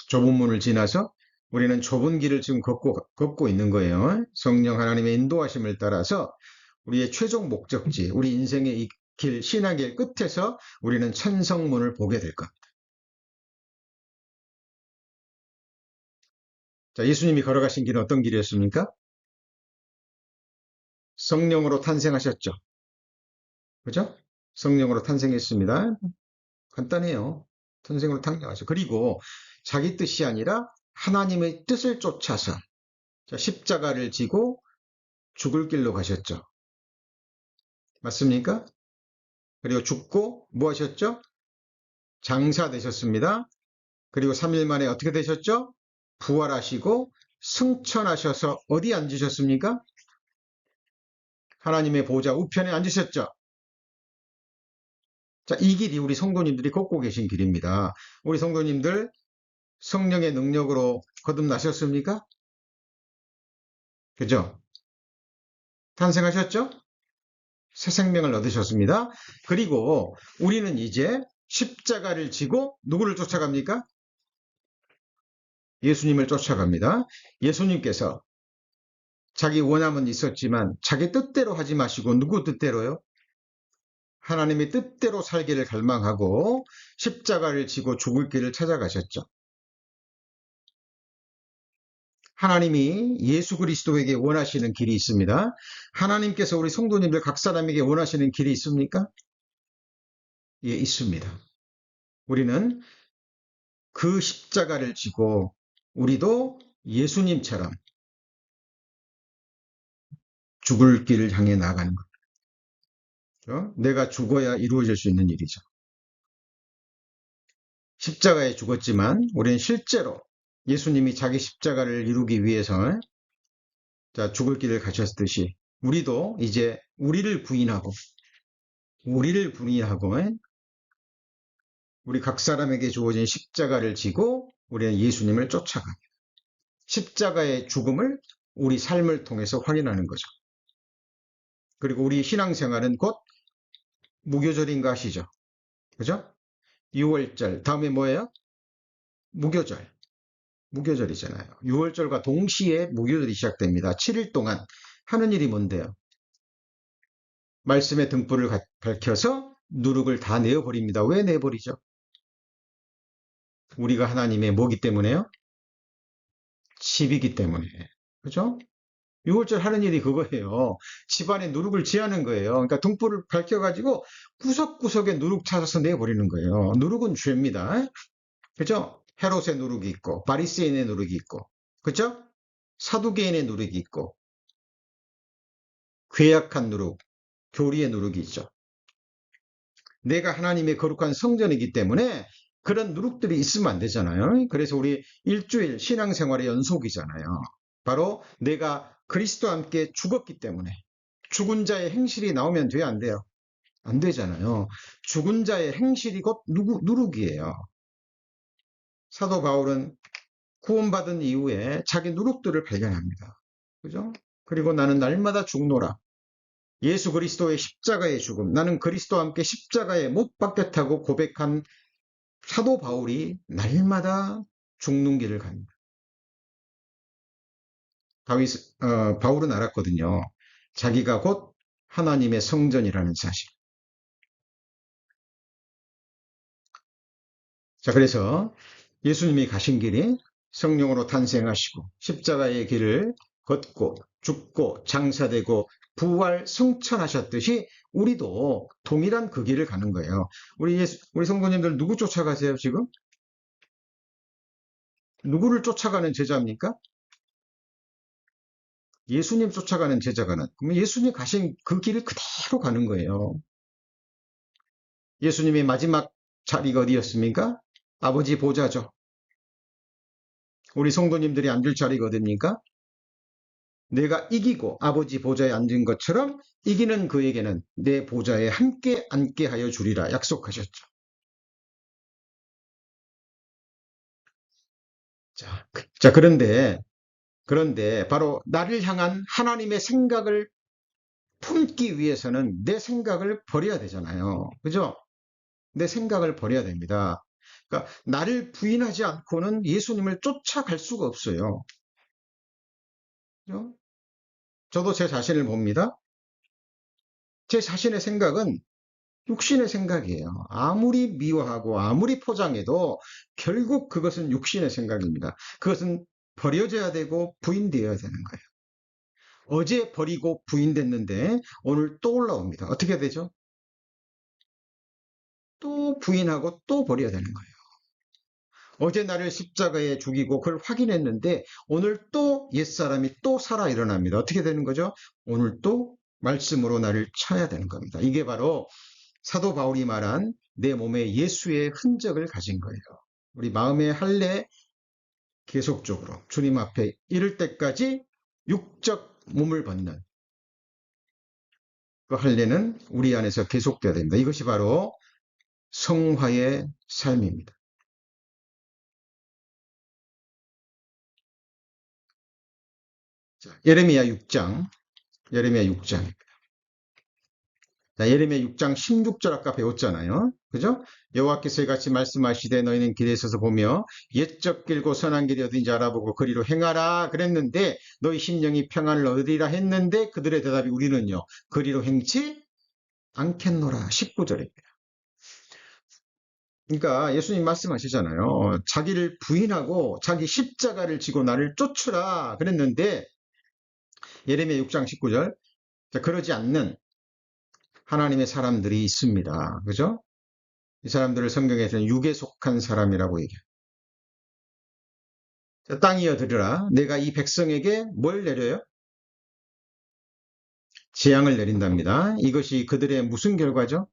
좁은 문을 지나서 우리는 좁은 길을 지금 걷고 있는 거예요. 성령 하나님의 인도하심을 따라서 우리의 최종 목적지, 우리 인생의 이 길, 신앙의 끝에서 우리는 천성문을 보게 될 겁니다. 자, 예수님이 걸어가신 길은 어떤 길이었습니까? 성령으로 탄생하셨죠. 그죠? 성령으로 탄생했습니다. 간단해요. 탄생으로 탄생하죠. 그리고 자기 뜻이 아니라 하나님의 뜻을 쫓아서 십자가를 지고 죽을 길로 가셨죠. 맞습니까? 그리고 죽고 뭐 하셨죠? 장사되셨습니다. 그리고 3일 만에 어떻게 되셨죠? 부활하시고 승천하셔서 어디 앉으셨습니까? 하나님의 보좌 우편에 앉으셨죠. 자, 이 길이 우리 성도님들이 걷고 계신 길입니다. 우리 성도님들 성령의 능력으로 거듭나셨습니까? 그죠? 탄생하셨죠? 새 생명을 얻으셨습니다. 그리고 우리는 이제 십자가를 지고 누구를 쫓아갑니까? 예수님을 쫓아갑니다. 예수님께서 자기 원함은 있었지만 자기 뜻대로 하지 마시고 누구 뜻대로요? 하나님의 뜻대로 살기를 갈망하고 십자가를 지고 죽을 길을 찾아가셨죠. 하나님이 예수 그리스도에게 원하시는 길이 있습니다. 하나님께서 우리 성도님들 각 사람에게 원하시는 길이 있습니까? 예, 있습니다. 우리는 그 십자가를 지고 우리도 예수님처럼 죽을 길을 향해 나가는 거죠. 내가 죽어야 이루어질 수 있는 일이죠. 십자가에 죽었지만 우리는 실제로 예수님이 자기 십자가를 이루기 위해서 죽을 길을 가셨듯이 우리도 이제 우리를 부인하고 우리 각 사람에게 주어진 십자가를 지고 우리는 예수님을 쫓아갑니다. 십자가의 죽음을 우리 삶을 통해서 확인하는 거죠. 그리고 우리 신앙생활은 곧 무교절인 거 아시죠? 그죠? 6월절 다음에 뭐예요? 무교절. 무교절이잖아요. 6월절과 동시에 무교절이 시작됩니다. 7일 동안 하는 일이 뭔데요? 말씀의 등불을 밝혀서 누룩을 다 내어버립니다. 왜 내버리죠? 우리가 하나님의 뭐기 때문에요? 집이기 때문에. 그죠? 6월절 하는 일이 그거예요. 집안에 누룩을 지하는 거예요. 그러니까 등불을 밝혀가지고 구석구석에 누룩 찾아서 내버리는 거예요. 누룩은 죄입니다. 그죠? 헤롯의 누룩이 있고, 바리새인의 누룩이 있고, 그죠? 사두개인의 누룩이 있고, 괴약한 누룩, 교리의 누룩이 있죠. 내가 하나님의 거룩한 성전이기 때문에 그런 누룩들이 있으면 안 되잖아요. 그래서 우리 일주일 신앙생활의 연속이잖아요. 바로 내가 그리스도와 함께 죽었기 때문에 죽은 자의 행실이 나오면 돼요, 안 돼요? 안 되잖아요. 죽은 자의 행실이 곧 누룩이에요. 사도 바울은 구원받은 이후에 자기 누룩들을 발견합니다. 그죠? 그리고 나는 날마다 죽노라. 예수 그리스도의 십자가의 죽음, 나는 그리스도와 함께 십자가에 못 박혔다고 고백한 사도 바울이 날마다 죽는 길을 갑니다. 바울은 알았거든요. 자기가 곧 하나님의 성전이라는 사실. 자, 그래서 예수님이 가신 길이 성령으로 탄생하시고 십자가의 길을 걷고 죽고 장사되고 부활 승천하셨듯이 우리도 동일한 그 길을 가는 거예요. 우리 성도님들 누구 쫓아가세요, 지금? 누구를 쫓아가는 제자입니까? 예수님 쫓아가는 제자가는. 그러면 예수님 가신 그 길을 그대로 가는 거예요. 예수님의 마지막 자리가 어디였습니까? 아버지 보좌죠. 우리 성도님들이 앉을 자리가 어딥니까? 내가 이기고 아버지 보좌에 앉은 것처럼 이기는 그에게는 내 보좌에 함께 앉게 하여 주리라 약속하셨죠. 자, 그런데 바로 나를 향한 하나님의 생각을 품기 위해서는 내 생각을 버려야 되잖아요. 그죠? 내 생각을 버려야 됩니다. 그러니까 나를 부인하지 않고는 예수님을 쫓아갈 수가 없어요. 그죠? 저도 제 자신을 봅니다. 제 자신의 생각은 육신의 생각이에요. 아무리 미워하고 아무리 포장해도 결국 그것은 육신의 생각입니다. 그것은 버려져야 되고 부인되어야 되는 거예요. 어제 버리고 부인됐는데 오늘 또 올라옵니다. 어떻게 되죠? 또 부인하고 또 버려야 되는 거예요. 어제 나를 십자가에 죽이고 그걸 확인했는데 오늘 또 옛사람이 또 살아 일어납니다. 어떻게 되는 거죠? 오늘 또 말씀으로 나를 쳐야 되는 겁니다. 이게 바로 사도 바울이 말한 내 몸에 예수의 흔적을 가진 거예요. 우리 마음의 할례 계속적으로 주님 앞에 이를 때까지 육적 몸을 벗는 그 할례는 우리 안에서 계속돼야 됩니다. 이것이 바로 성화의 삶입니다. 자, 예레미야 6장. 자, 예레미야 6장 16절 아까 배웠잖아요. 그죠? 여호와께서 이같이 말씀하시되 너희는 길에 서서 보며 옛적 길고 선한 길이 어딘지 알아보고 그리로 행하라 그랬는데 너희 심령이 평안을 얻으리라 했는데 그들의 대답이 우리는요 그리로 행치 않겠노라. 19절입니다. 그러니까 예수님 말씀하시잖아요. 자기를 부인하고 자기 십자가를 지고 나를 쫓으라 그랬는데 예레미야 6장 19절 그러지 않는 하나님의 사람들이 있습니다. 그죠? 이 사람들을 성경에서는 육에 속한 사람이라고 얘기해요. 땅이여 들으라. 내가 이 백성에게 뭘 내려요? 재앙을 내린답니다. 이것이 그들의 무슨 결과죠?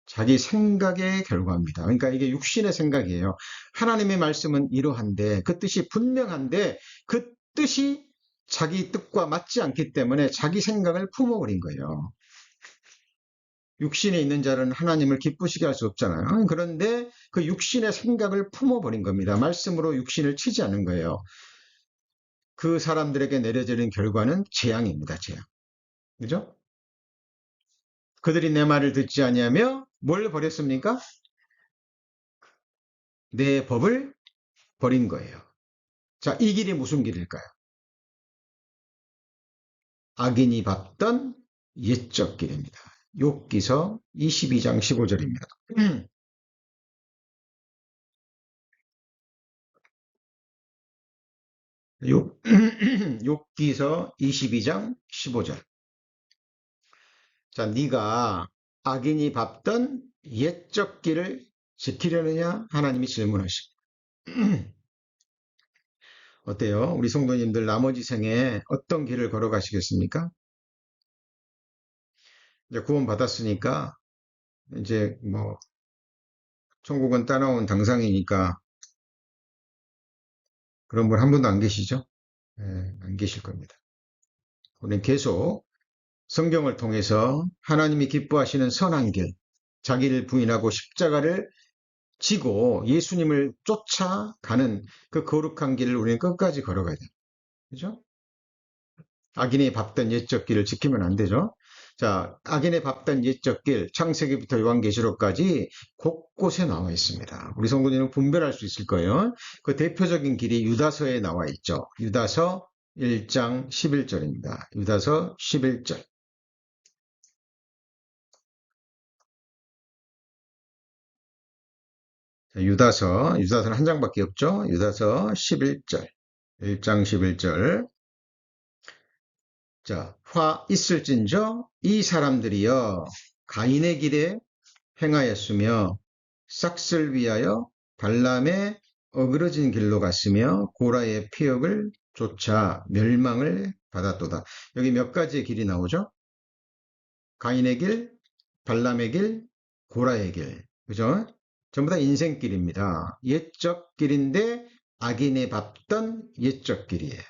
자기 생각의 결과입니다. 그러니까 이게 육신의 생각이에요. 하나님의 말씀은 이러한데 그 뜻이 분명한데 그 뜻이 자기 뜻과 맞지 않기 때문에 자기 생각을 품어버린 거예요. 육신에 있는 자는 하나님을 기쁘시게 할 수 없잖아요. 그런데 그 육신의 생각을 품어버린 겁니다. 말씀으로 육신을 치지 않은 거예요. 그 사람들에게 내려지는 결과는 재앙입니다. 재앙. 그죠? 그들이 내 말을 듣지 아니하며 뭘 버렸습니까? 내 법을 버린 거예요. 자, 이 길이 무슨 길일까요? 악인이 밟던 옛적 길입니다. 욥기서 22장 15절입니다. 욥기서 22장 15절. 자, 네가 악인이 밟던 옛적 길을 지키려느냐? 하나님이 질문하십니다. 어때요? 우리 성도님들 나머지 생에 어떤 길을 걸어가시겠습니까? 이제 구원 받았으니까 이제 뭐 천국은 따라온 당상이니까 그런 분 한 분도 안 계시죠? 예, 안 계실 겁니다. 우리는 계속 성경을 통해서 하나님이 기뻐하시는 선한 길, 자기를 부인하고 십자가를 지고 예수님을 쫓아가는 그 거룩한 길을 우리는 끝까지 걸어가야 돼요. 그죠? 악인이 밟던 옛적 길을 지키면 안 되죠. 자, 악인의 밟던 옛적 길, 창세기부터 요한계시록까지 곳곳에 나와 있습니다. 우리 성도님은 분별할 수 있을 거예요. 그 대표적인 길이 유다서에 나와 있죠. 유다서 1장 11절입니다. 유다서 11절. 유다서는 한 장밖에 없죠. 유다서 11절. 1장 11절. 자, 화 있을진저 이 사람들이여 가인의 길에 행하였으며 싹을 위하여 발람의 어그러진 길로 갔으며 고라의 피역을 쫓아 멸망을 받았도다. 여기 몇 가지의 길이 나오죠? 가인의 길, 발람의 길, 고라의 길. 그죠? 전부 다 인생길입니다. 옛적 길인데 악인이 밟던 옛적 길이에요.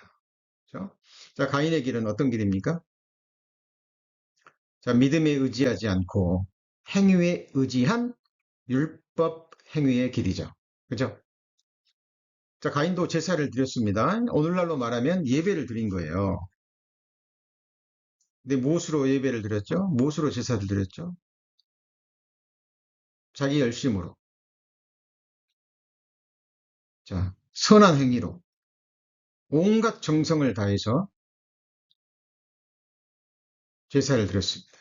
그죠? 자, 가인의 길은 어떤 길입니까? 자, 믿음에 의지하지 않고 행위에 의지한 율법 행위의 길이죠. 그죠? 자, 가인도 제사를 드렸습니다. 오늘날로 말하면 예배를 드린 거예요. 근데 무엇으로 예배를 드렸죠? 무엇으로 제사를 드렸죠? 자기 열심으로. 자, 선한 행위로. 온갖 정성을 다해서 제사를 드렸습니다.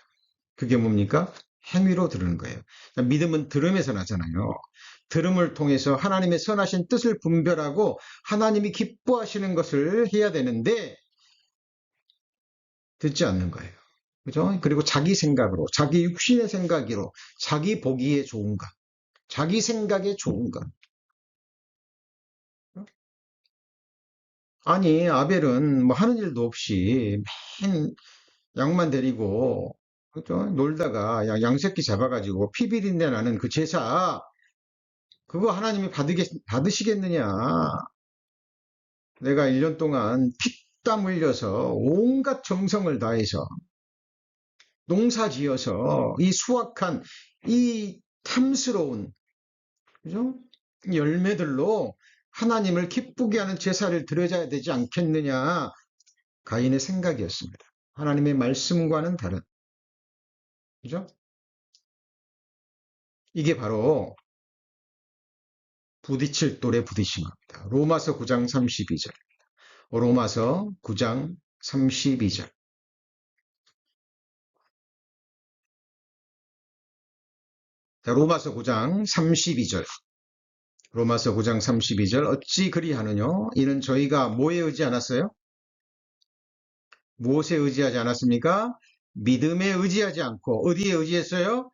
그게 뭡니까? 행위로 드리는 거예요. 믿음은 들음에서 나잖아요. 들음을 통해서 하나님의 선하신 뜻을 분별하고 하나님이 기뻐하시는 것을 해야 되는데 듣지 않는 거예요. 그죠? 그리고 자기 생각으로, 자기 육신의 생각으로, 자기 보기에 좋은 것, 자기 생각에 좋은 것. 아니, 아벨은 뭐 하는 일도 없이 맨 양만 데리고 그죠? 놀다가 양새끼 잡아가지고 피비린내 나는 그 제사 그거 하나님이 받으시겠느냐? 내가 1년 동안 피땀 흘려서 온갖 정성을 다해서 농사 지어서 이 수확한 이 탐스러운 그죠? 열매들로 하나님을 기쁘게 하는 제사를 드려야 되지 않겠느냐? 가인의 생각이었습니다. 하나님의 말씀과는 다른. 그죠? 이게 바로 부딪힐 돌에 부딪힌 겁니다. 로마서 9장 32절. 로마서 9장 32절. 자, 로마서 9장 32절. 로마서 9장 32절. 어찌 그리하느냐? 이는 저희가 뭐에 의지 않았어요? 무엇에 의지하지 않았습니까? 믿음에 의지하지 않고 어디에 의지했어요?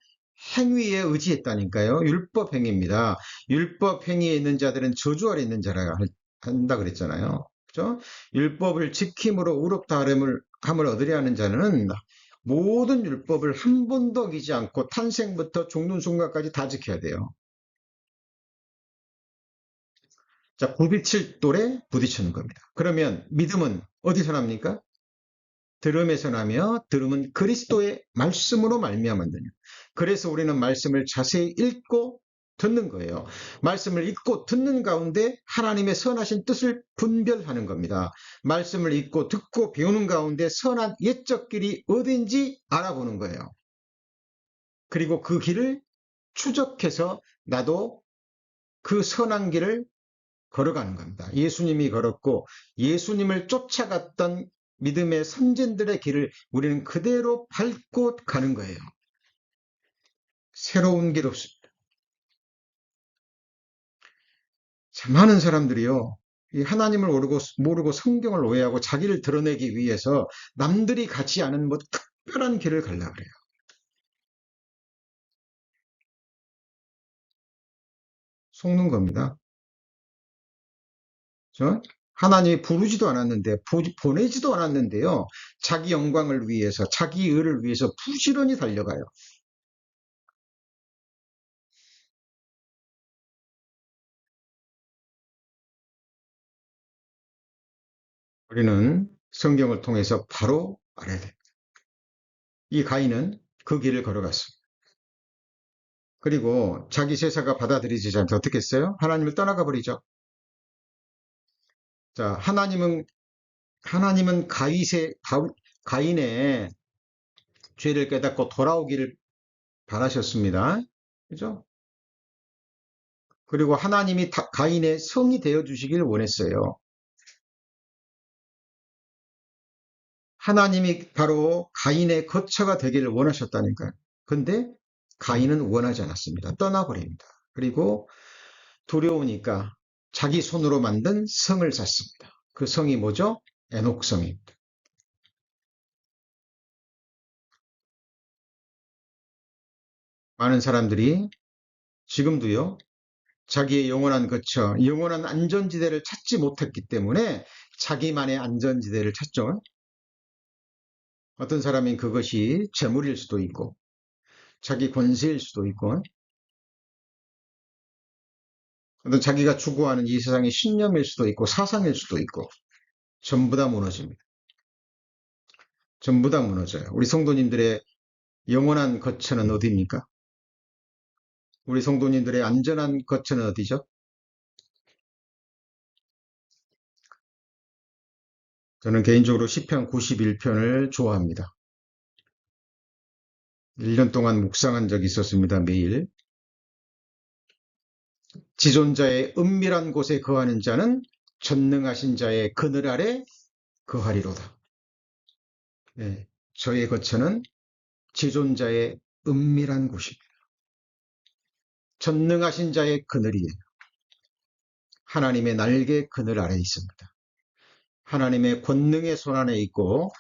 행위에 의지했다니까요. 율법 행위입니다. 율법 행위에 있는 자들은 저주 아래 있는 자라 한다 그랬잖아요. 그죠? 율법을 지킴으로 의롭다 함을 얻으려 하는 자는 모든 율법을 한 번도 어기지 않고 탄생부터 죽는 순간까지 다 지켜야 돼요. 자, 부딪힐 돌에 부딪히는 겁니다. 그러면 믿음은 어디서 납니까? 들음에서 나며 들음은 그리스도의 말씀으로 말미암았느냐. 그래서 우리는 말씀을 자세히 읽고 듣는 거예요. 말씀을 읽고 듣는 가운데 하나님의 선하신 뜻을 분별하는 겁니다. 말씀을 읽고 듣고 배우는 가운데 선한 옛적 길이 어딘지 알아보는 거예요. 그리고 그 길을 추적해서 나도 그 선한 길을 걸어가는 겁니다. 예수님이 걸었고 예수님을 쫓아갔던 믿음의 선진들의 길을 우리는 그대로 밟고 가는 거예요. 새로운 길 없습니다. 많은 사람들이요, 이 하나님을 모르고 성경을 오해하고 자기를 드러내기 위해서 남들이 가지 않은 뭐 특별한 길을 가려고 그래요. 속는 겁니다. 하나님이 부르지도 않았는데, 보내지도 않았는데요, 자기 영광을 위해서, 자기 의를 위해서 부지런히 달려가요. 우리는 성경을 통해서 바로 알아야 돼요. 이 가인은 그 길을 걸어갔습니다. 그리고 자기 제사가 받아들이지 않게 어떻게 했어요? 하나님을 떠나가 버리죠. 자, 하나님은 가인의 죄를 깨닫고 돌아오기를 바라셨습니다. 그죠? 그리고 하나님이 가인의 성이 되어 주시길 원했어요. 하나님이 바로 가인의 거처가 되기를 원하셨다니까요. 근데 가인은 원하지 않았습니다. 떠나버립니다. 그리고 두려우니까 자기 손으로 만든 성을 샀습니다. 그 성이 뭐죠? 에녹성입니다. 많은 사람들이 지금도요, 자기의 영원한 거처, 영원한 안전지대를 찾지 못했기 때문에 자기만의 안전지대를 찾죠. 어떤 사람은 그것이 재물일 수도 있고, 자기 권세일 수도 있고, 어떤 자기가 추구하는 이 세상의 신념일 수도 있고, 사상일 수도 있고, 전부 다 무너집니다. 전부 다 무너져요. 우리 성도님들의 영원한 거처는 어디입니까? 우리 성도님들의 안전한 거처는 어디죠? 저는 개인적으로 시편 91편을 좋아합니다. 1년 동안 묵상한 적이 있었습니다. 매일. 지존자의 은밀한 곳에 거하는 자는 전능하신 자의 그늘 아래 거하리로다. 네, 저의 거처는 지존자의 은밀한 곳입니다. 전능하신 자의 그늘이에요. 하나님의 날개 그늘 아래 있습니다. 하나님의 권능의 손 안에 있고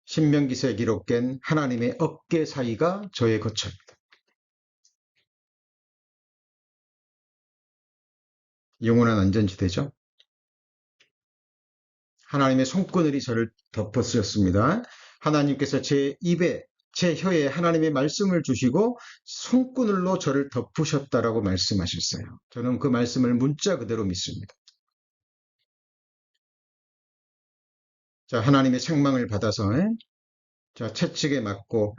신명기서에 기록된 하나님의 어깨 사이가 저의 거처입니다. 영원한 안전지대죠. 하나님의 손그늘이 저를 덮어쓰셨습니다. 하나님께서 제 입에, 제 혀에 하나님의 말씀을 주시고 손그늘로 저를 덮으셨다라고 말씀하셨어요. 저는 그 말씀을 문자 그대로 믿습니다. 자, 하나님의 책망을 받아서 자, 채찍에 맞고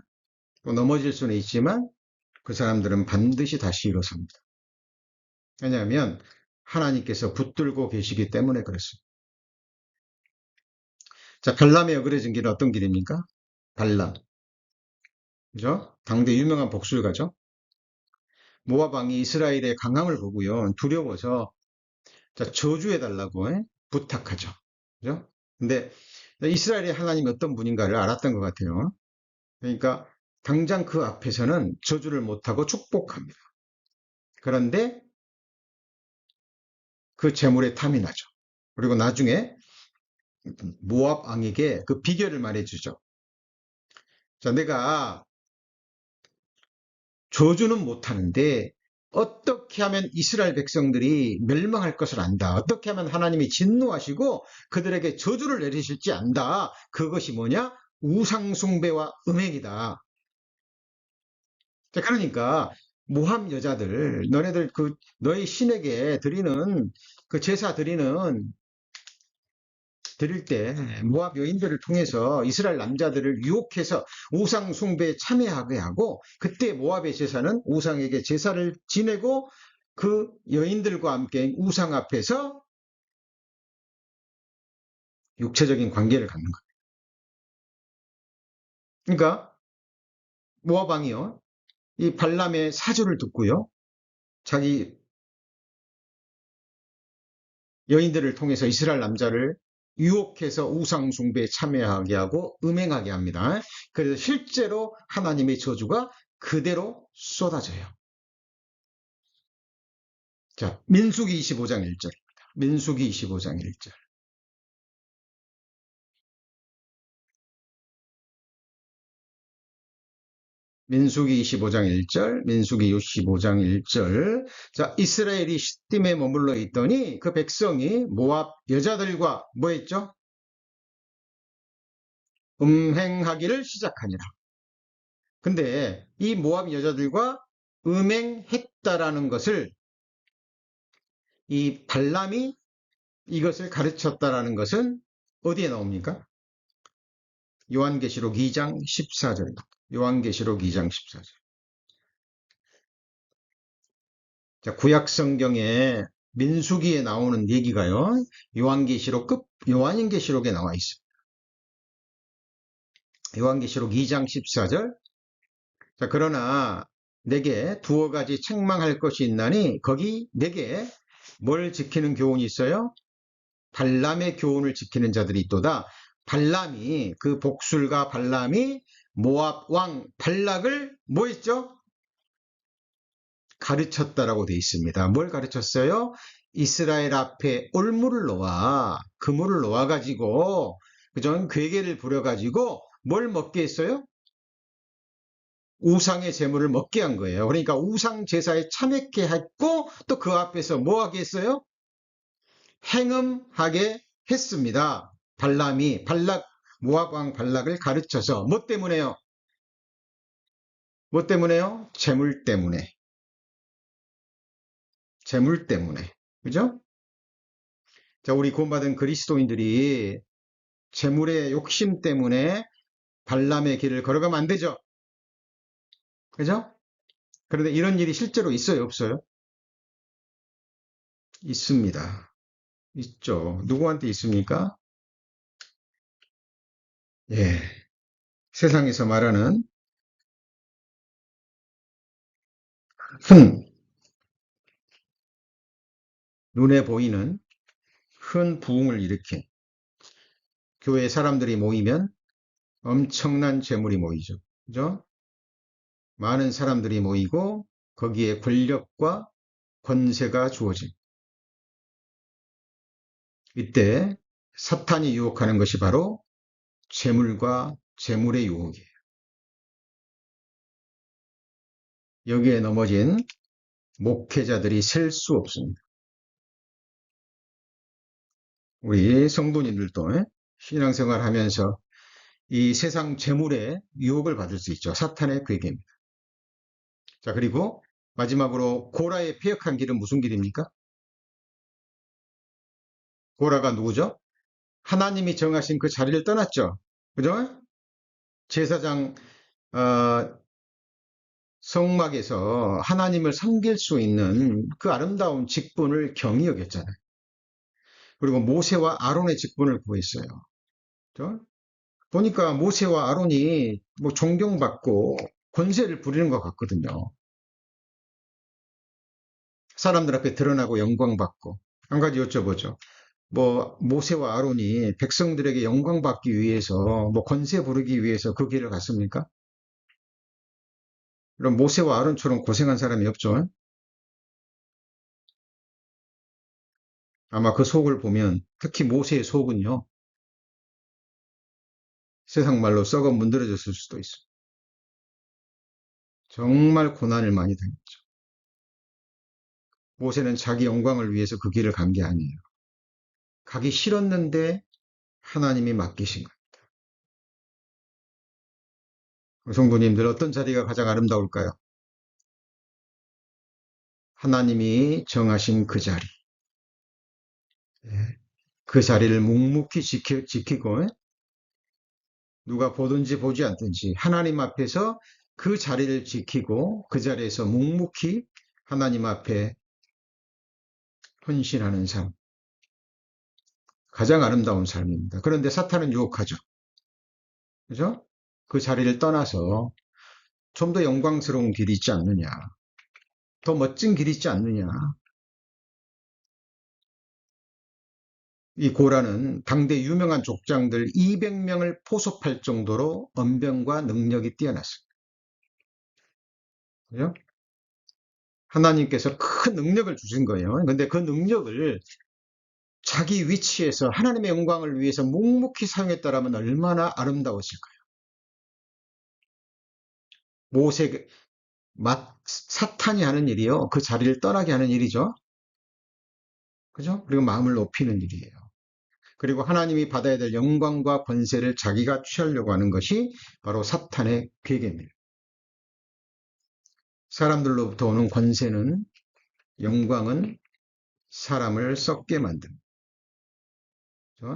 또 넘어질 수는 있지만 그 사람들은 반드시 다시 일어섭니다. 왜냐하면 하나님께서 붙들고 계시기 때문에 그렇습니다. 자, 발람의 어그러진 길은 어떤 길입니까? 발람. 그죠? 당대 유명한 복술가죠. 모압 왕이 이스라엘의 강함을 보고요. 두려워서 자, 저주해달라고 부탁하죠. 그죠? 근데 이스라엘의 하나님이 어떤 분인가를 알았던 것 같아요. 그러니까 당장 그 앞에서는 저주를 못하고 축복합니다. 그런데 그 재물에 탐이 나죠. 그리고 나중에 모압 왕에게 그 비결을 말해주죠. 자, 내가 저주는 못하는데 어떻게 하면 이스라엘 백성들이 멸망할 것을 안다. 어떻게 하면 하나님이 진노하시고 그들에게 저주를 내리실지 안다. 그것이 뭐냐? 우상숭배와 음행이다. 자, 그러니까 모함 여자들, 너네들 그 너희 신에게 드리는 그 제사 드릴 때 모압 여인들을 통해서 이스라엘 남자들을 유혹해서 우상 숭배에 참여하게 하고 그때 모압의 제사는 우상에게 제사를 지내고 그 여인들과 함께 우상 앞에서 육체적인 관계를 갖는 거예요. 그러니까 모압 왕이요. 이 발람의 사주를 듣고요. 자기 여인들을 통해서 이스라엘 남자를 유혹해서 우상 숭배에 참여하게 하고 음행하게 합니다. 그래서 실제로 하나님의 저주가 그대로 쏟아져요. 자, 민수기 25장 1절입니다. 민수기 25장 1절. 민수기 25장 1절, 민수기 65장 1절. 자, 이스라엘이 시딤에 머물러 있더니 그 백성이 모압 여자들과 뭐 했죠? 음행하기를 시작하니라. 근데 이 모압 여자들과 음행했다라는 것을 이 발람이 이것을 가르쳤다라는 것은 어디에 나옵니까? 요한계시록 2장 14절입니다. 요한계시록 2장 14절. 자, 구약 성경에 민수기에 나오는 얘기가요. 요한계시록에 나와 있습니다. 요한계시록 2장 14절. 자, 그러나 내게 두어 가지 책망할 것이 있나니 거기 내게 뭘 지키는 교훈이 있어요? 발람의 교훈을 지키는 자들이 있도다. 발람이 그 복술가 발람이 모압 왕 발락을 뭐 했죠? 가르쳤다라고 되어 있습니다. 뭘 가르쳤어요? 이스라엘 앞에 올물을 놓아 그물을 놓아 가지고 그전 괴계를 부려 가지고 뭘 먹게 했어요? 우상의 제물을 먹게 한 거예요. 그러니까 우상 제사에 참여케 했고 또 그 앞에서 뭐 하게 했어요? 행음하게 했습니다. 발람이 모압 왕 발락을 가르쳐서 뭐 때문에요? 뭐 때문에요? 재물 때문에. 재물 때문에. 그죠? 자, 우리 구원받은 그리스도인들이 재물의 욕심 때문에 발람의 길을 걸어가면 안 되죠. 그죠? 그런데 이런 일이 실제로 있어요, 없어요? 있습니다. 있죠. 누구한테 있습니까? 예. 세상에서 말하는 큰, 눈에 보이는 큰 부흥을 일으킨 교회 사람들이 모이면 엄청난 재물이 모이죠. 그죠? 많은 사람들이 모이고 거기에 권력과 권세가 주어진 이때 사탄이 유혹하는 것이 바로 재물과 재물의 유혹이에요. 여기에 넘어진 목회자들이 셀 수 없습니다. 우리 성도님들도 신앙생활 하면서 이 세상 재물의 유혹을 받을 수 있죠. 사탄의 괴계입니다. 자, 그리고 마지막으로 고라의 폐역한 길은 무슨 길입니까? 고라가 누구죠? 하나님이 정하신 그 자리를 떠났죠. 그죠? 제사장 성막에서 하나님을 섬길 수 있는 그 아름다운 직분을 경히 여겼잖아요. 그리고 모세와 아론의 직분을 구했어요. 그죠? 보니까 모세와 아론이 뭐 존경받고 권세를 부리는 것 같거든요. 사람들 앞에 드러나고 영광받고. 한 가지 여쭤보죠. 뭐 모세와 아론이 백성들에게 영광받기 위해서 뭐 권세 부르기 위해서 그 길을 갔습니까? 그럼 모세와 아론처럼 고생한 사람이 없죠. 아마 그 속을 보면 특히 모세의 속은요. 세상 말로 썩어 문드러졌을 수도 있어. 정말 고난을 많이 당했죠. 모세는 자기 영광을 위해서 그 길을 간 게 아니에요. 가기 싫었는데 하나님이 맡기신 거예요. 성도님들 어떤 자리가 가장 아름다울까요? 하나님이 정하신 그 자리. 예. 그 자리를 묵묵히 지키고 누가 보든지 보지 않든지 하나님 앞에서 그 자리를 지키고 그 자리에서 묵묵히 하나님 앞에 헌신하는 삶. 가장 아름다운 삶입니다. 그런데 사탄은 유혹하죠. 그죠? 그 자리를 떠나서 좀 더 영광스러운 길이 있지 않느냐. 더 멋진 길이 있지 않느냐. 이 고라는 당대 유명한 족장들 200명을 포섭할 정도로 언변과 능력이 뛰어났습니다. 그죠? 하나님께서 큰 능력을 주신 거예요. 근데 그 능력을 자기 위치에서 하나님의 영광을 위해서 묵묵히 사용했다라면 얼마나 아름다웠을까요? 모세, 사탄이 하는 일이요. 그 자리를 떠나게 하는 일이죠. 그죠? 그리고 마음을 높이는 일이에요. 그리고 하나님이 받아야 될 영광과 권세를 자기가 취하려고 하는 것이 바로 사탄의 계획입니다. 사람들로부터 오는 권세는, 영광은 사람을 썩게 만듭니다.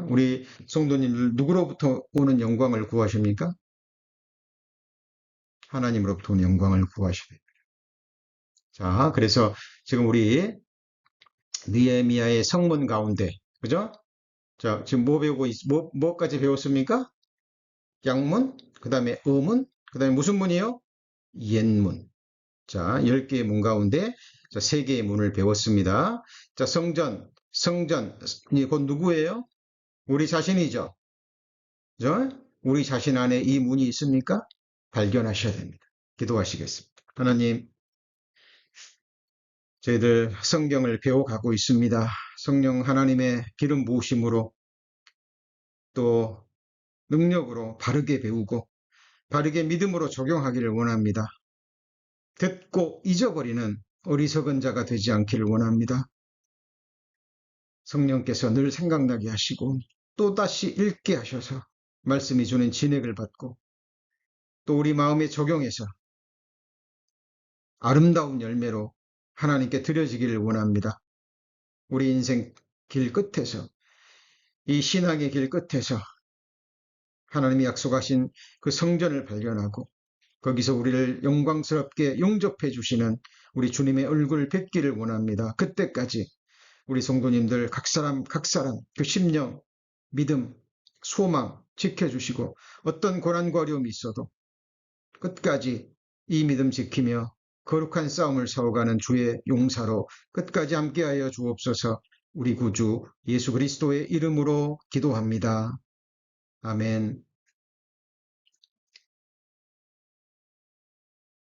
우리 성도님들 누구로부터 오는 영광을 구하십니까? 하나님으로부터 오는 영광을 구하셔야 됩니다. 자, 그래서 지금 우리 느헤미야의 성문 가운데, 그죠? 자, 지금 뭐 배우고 뭐까지 배웠습니까? 양문, 그 다음에 어문, 그 다음에 무슨 문이요? 옛문. 자, 10개의 문 가운데 자, 3개의 문을 배웠습니다. 자, 성전이 곧 누구예요? 우리 자신이죠. 그죠? 우리 자신 안에 이 문이 있습니까? 발견하셔야 됩니다. 기도하시겠습니다. 하나님, 저희들 성경을 배워가고 있습니다. 성령 하나님의 기름 부으심으로 또 능력으로 바르게 배우고 바르게 믿음으로 적용하기를 원합니다. 듣고 잊어버리는 어리석은 자가 되지 않기를 원합니다. 성령께서 늘 생각나게 하시고 또다시 읽게 하셔서 말씀이 주는 진액을 받고 또 우리 마음에 적용해서 아름다운 열매로 하나님께 드려지기를 원합니다. 우리 인생 길 끝에서 이 신앙의 길 끝에서 하나님이 약속하신 그 성전을 발견하고 거기서 우리를 영광스럽게 용접해 주시는 우리 주님의 얼굴을 뵙기를 원합니다. 그때까지 우리 성도님들 각 사람 그 심령, 믿음, 소망 지켜주시고 어떤 고난과 어려움이 있어도 끝까지 이 믿음 지키며 거룩한 싸움을 싸워가는 주의 용사로 끝까지 함께하여 주옵소서. 우리 구주 예수 그리스도의 이름으로 기도합니다. 아멘.